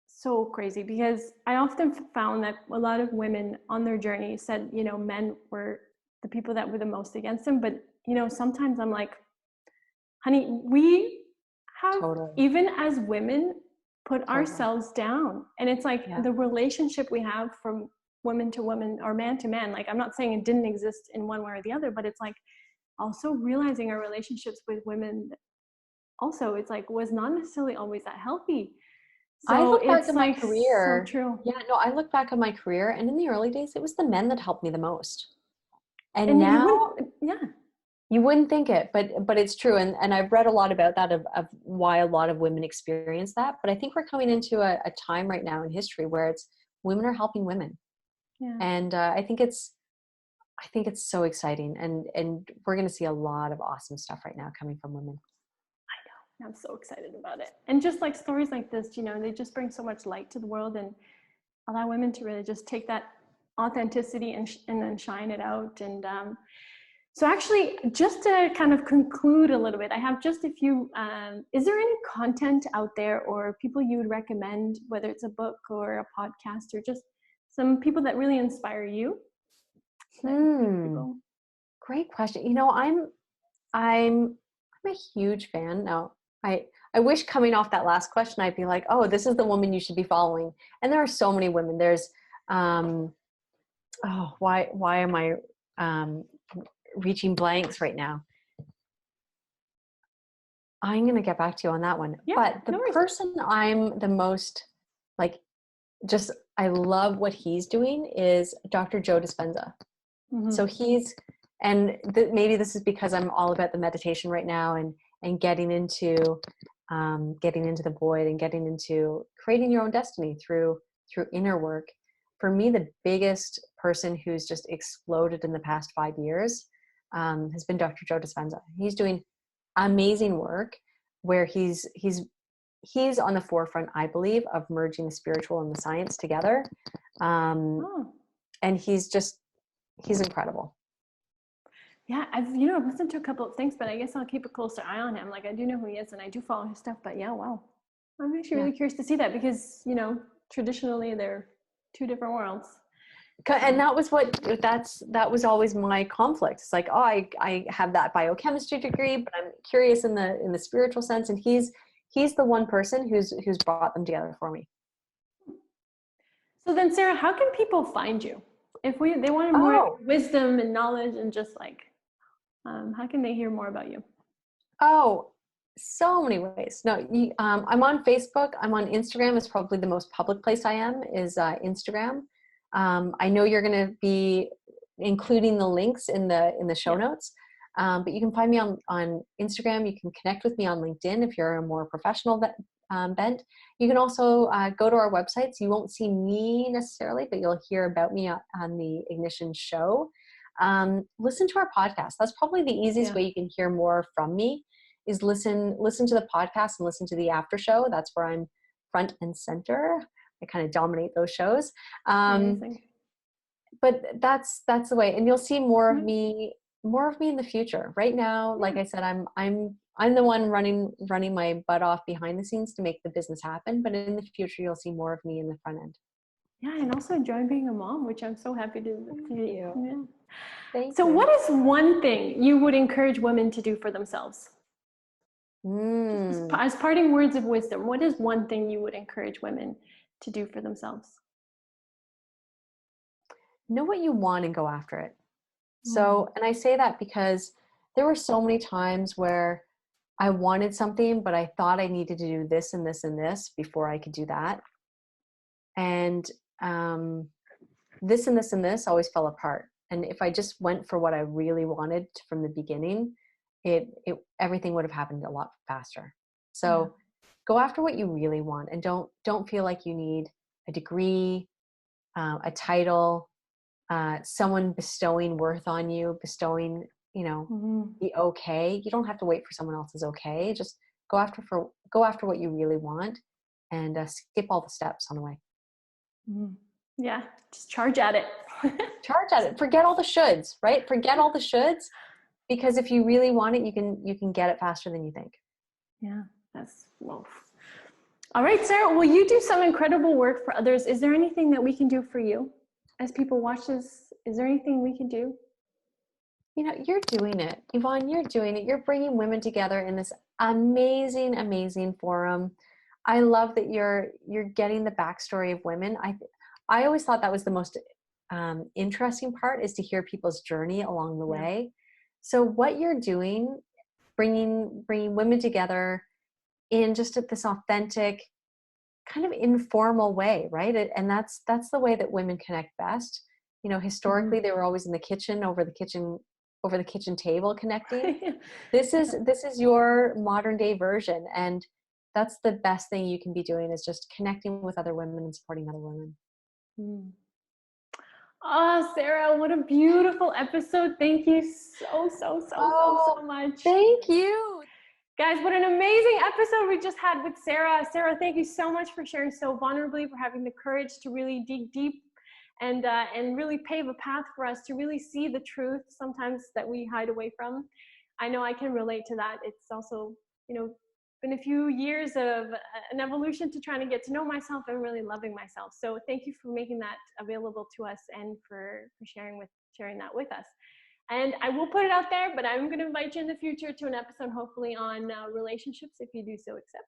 so crazy, because I often found that a lot of women on their journey said, men were the people that were the most against them. But, sometimes I'm like, honey, we have, even as women, put ourselves down. And it's like the relationship we have from woman to woman or man to man. Like, I'm not saying it didn't exist in one way or the other, but it's like also realizing our relationships with women also, it's like, was not necessarily always that healthy. So I look back at my career. So true. Yeah, no, I look back at my career, and in the early days, it was the men that helped me the most. And now, you wouldn't think it, but it's true. And I've read a lot about that of why a lot of women experience that. But I think we're coming into a time right now in history where it's women are helping women. Yeah. And I think I think it's so exciting, and we're going to see a lot of awesome stuff right now coming from women. I'm so excited about it. And just like stories like this, you know, they just bring so much light to the world and allow women to really just take that authenticity and then shine it out. And so actually, just to kind of conclude a little bit, I have just a few, is there any content out there or people you would recommend, whether it's a book or a podcast or just some people that really inspire you? Great question. You know, I'm a huge fan. Now, I wish coming off that last question, I'd be like, oh, this is the woman you should be following. And there are so many women. There's, why am I reaching blanks right now? I'm going to get back to you on that one. Yeah, but the person I'm the most I love what he's doing is Dr. Joe Dispenza. Mm-hmm. So maybe this is because I'm all about the meditation right now and getting into the void and getting into creating your own destiny through inner work. For me, the biggest person who's just exploded in the past 5 years has been Dr. Joe Dispenza. He's doing amazing work where he's on the forefront, I believe, of merging the spiritual and the science together. And he's incredible. Yeah, I've listened to a couple of things, but I guess I'll keep a closer eye on him. Like, I do know who he is and I do follow his stuff, but yeah, wow. I'm actually really curious to see that because, traditionally they're two different worlds. And that was always my conflict. It's like, oh, I have that biochemistry degree, but I'm curious in the spiritual sense. And he's the one person who's brought them together for me. So then, Sarah, how can people find you? If they wanted more wisdom and knowledge and just like, how can they hear more about you? Oh, so many ways. No, I'm on Facebook. I'm on Instagram. It's probably the most public place I am is Instagram. I know you're going to be including the links in the show notes, but you can find me on Instagram. You can connect with me on LinkedIn if you're a more professional bent. You can also go to our websites. You won't see me necessarily, but you'll hear about me on the Ignition show. Listen to our podcast. That's probably the easiest way you can hear more from me is listen to the podcast and listen to the after show. That's where I'm front and center. I kind of dominate those shows. But that's the way. And you'll see more of me in the future. Right now, like I said, I'm the one running my butt off behind the scenes to make the business happen. But in the future, you'll see more of me in the front end. Yeah, and also enjoying being a mom, which I'm so happy to see. Yeah. Thank you. What is one thing you would encourage women to do for themselves? As parting words of wisdom, what is one thing you would encourage women to do for themselves? Know what you want and go after it. So, and I say that because there were so many times where I wanted something, but I thought I needed to do this and this and this before I could do that. And this and this and this always fell apart. And if I just went for what I really wanted from the beginning, everything would have happened a lot faster. So go after what you really want and don't feel like you need a degree, a title, someone bestowing worth on you, bestowing, the okay. You don't have to wait for someone else's okay. Just go after what you really want and skip all the steps on the way. Yeah, just charge at it. Charge at it. Forget all the shoulds, right? Forget all the shoulds, because if you really want it, you can get it faster than you think. Yeah, all right, Sarah. Well, you do some incredible work for others. Is there anything that we can do for you as people watch this? Is there anything we can do? You're doing it, Yvonne. You're doing it. You're bringing women together in this amazing, amazing forum. I love that you're getting the backstory of women. I always thought that was the most interesting part, is to hear people's journey along the way. So what you're doing, bringing women together in just this authentic, kind of informal way, right? And that's the way that women connect best. Historically, they were always in the kitchen, over the kitchen table connecting. This is your modern day version, and that's the best thing you can be doing, is just connecting with other women and supporting other women. Oh, Sarah, what a beautiful episode. Thank you so much. Thank you. Guys, what an amazing episode we just had with Sarah. Sarah, thank you so much for sharing so vulnerably, for having the courage to really dig deep and really pave a path for us to really see the truth sometimes that we hide away from. I know I can relate to that. It's also, been a few years of an evolution to trying to get to know myself and really loving myself. So thank you for making that available to us and for sharing that with us. And I will put it out there, but I'm going to invite you in the future to an episode, hopefully on relationships, if you do so accept.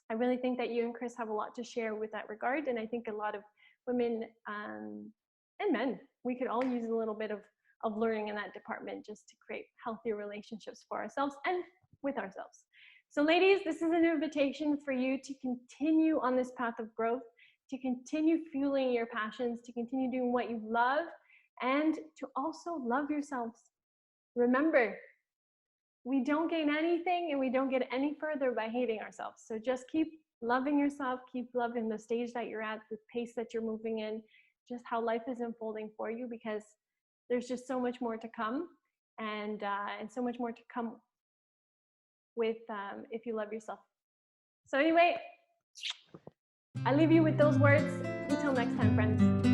I really think that you and Chris have a lot to share with that regard. And I think a lot of women and men, we could all use a little bit of learning in that department just to create healthier relationships for ourselves and with ourselves. So ladies, this is an invitation for you to continue on this path of growth, to continue fueling your passions, to continue doing what you love, and to also love yourselves. Remember, we don't gain anything and we don't get any further by hating ourselves. So just keep loving yourself, keep loving the stage that you're at, the pace that you're moving in, just how life is unfolding for you, because there's just so much more to come, and so much more to come with if you love yourself. So anyway, I leave you with those words. Until next time, friends.